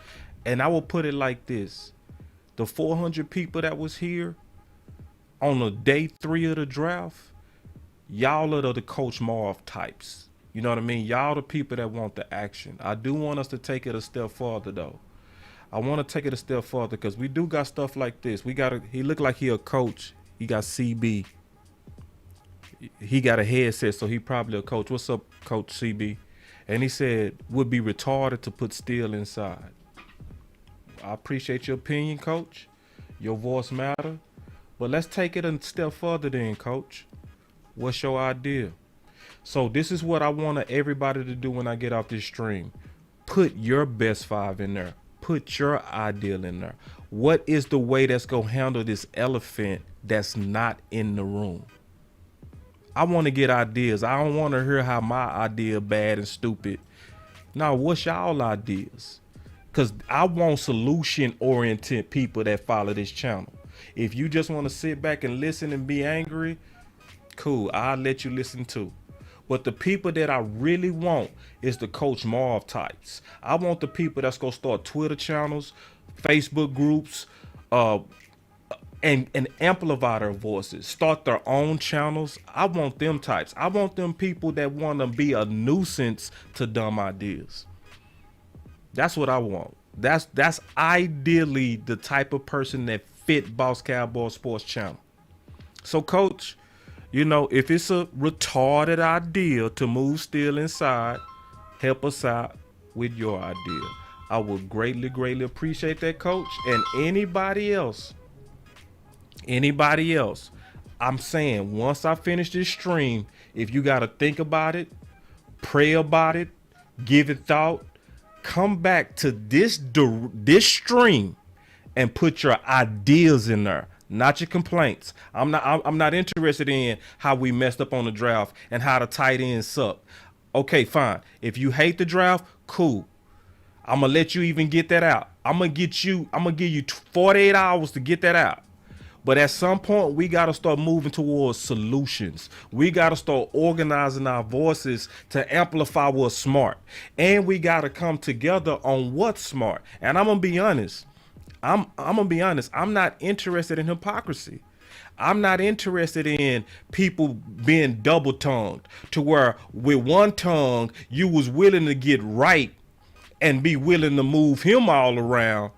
And I will put it like this: the 400 people that was here on the day 3 of the draft, y'all are the Coach Marv types. You know what I mean? Y'all the people that want the action. I do want us to take it a step further, though. I want to take it a step further because we do got stuff like this. He looked like he a coach. He got CB. He got a headset, so he probably a coach. What's up, Coach CB? And he said, would be retarded to put steel inside. I appreciate your opinion, Coach. Your voice matter. But let's take it a step further then, Coach. What's your idea? So this is what I want everybody to do when I get off this stream. Put your best 5 in there. Put your ideal in there. What is the way that's going to handle this elephant that's not in the room? I want to get ideas. I don't want to hear how my idea bad and stupid. Now, what's y'all ideas? Because I want solution-oriented people that follow this channel. If you just want to sit back and listen and be angry, cool, I'll let you listen too. But the people that I really want is the Coach Marv types. I want the people that's going to start Twitter channels, Facebook groups, and amplify their voices, start their own channels. I want them types. I want them people that want to be a nuisance to dumb ideas. That's what I want. That's ideally the type of person that fit Boss Cowboy Sports channel. So, Coach, if it's a retarded idea to move steel inside, help us out with your idea. I would greatly, greatly appreciate that, Coach. And anybody else, I'm saying once I finish this stream, if you got to think about it, pray about it, give it thought, come back to this stream and put your ideas in there. Not your complaints. I'm not interested in how we messed up on the draft and how the tight ends suck. Okay, fine. If you hate the draft, cool. I'm gonna let you even get that out. I'm gonna give you 48 hours to get that out. But at some point, we gotta start moving towards solutions. We gotta start organizing our voices to amplify what's smart. And we gotta come together on what's smart. And I'm gonna be honest. I'm gonna be honest. I'm not interested in hypocrisy. I'm not interested in people being double-tongued to where with one tongue you was willing to get right and be willing to move him all around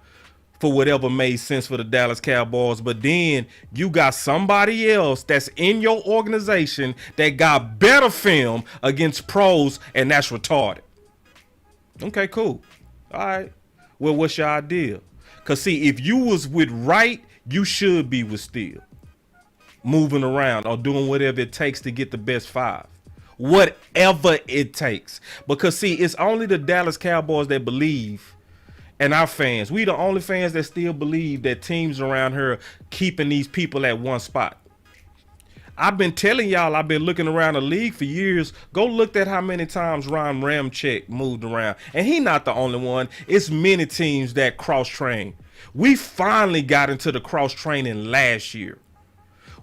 for whatever made sense for the Dallas Cowboys. But then you got somebody else that's in your organization that got better film against pros, and that's retarded. Okay, cool. All right. Well, what's your idea? Because, see, if you was with Wright, you should be with Steele. Moving around or doing whatever it takes to get the best 5. Whatever it takes. Because, see, it's only the Dallas Cowboys that believe, and our fans, we the only fans that still believe that teams around here keeping these people at one spot. I've been telling y'all, I've been looking around the league for years. Go look at how many times Ron Ramczyk moved around. And he not the only one. It's many teams that cross-train. We finally got into the cross-training last year.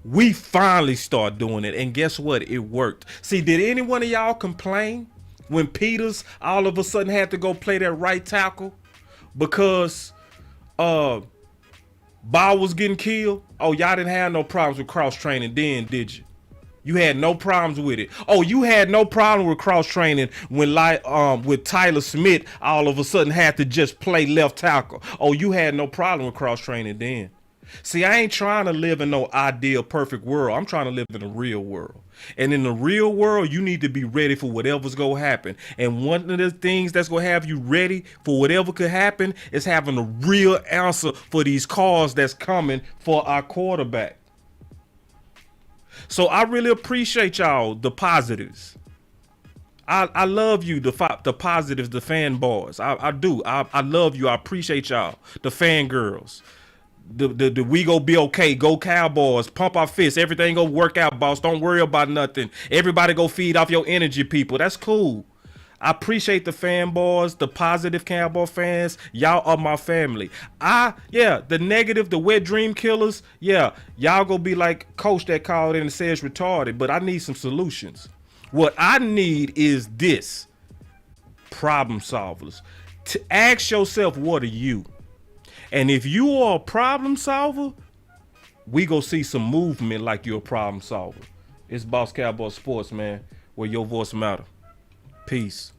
We finally started doing it. And guess what? It worked. See, did any one of y'all complain when Peters all of a sudden had to go play that right tackle because Ball was getting killed? Oh, y'all didn't have no problems with cross-training then, did you? You had no problems with it. Oh, you had no problem with cross-training when with Tyler Smith all of a sudden had to just play left tackle. Oh, you had no problem with cross-training then. See, I ain't trying to live in no ideal perfect world. I'm trying to live in a real world. And in the real world, you need to be ready for whatever's going to happen. And one of the things that's going to have you ready for whatever could happen is having a real answer for these calls that's coming for our quarterback. So I really appreciate y'all, the positives. I love you, the positives, the fanboys. I do. I love you. I appreciate y'all, the fangirls. The we go be okay, go Cowboys, pump our fists, everything go work out, boss. Don't worry about nothing. Everybody go feed off your energy, people. That's cool. I appreciate the fanboys, the positive Cowboy fans. Y'all are my family. The negative, the wet dream killers, y'all go be like coach that called in and says retarded, but I need some solutions. What I need is this: problem solvers. To ask yourself, what are you? And if you are a problem solver, we go see some movement like you're a problem solver. It's Boss Cowboy Sports, man, where your voice matter. Peace.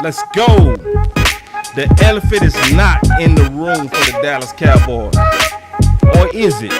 Let's go. The elephant is not in the room for the Dallas Cowboys. Or is it?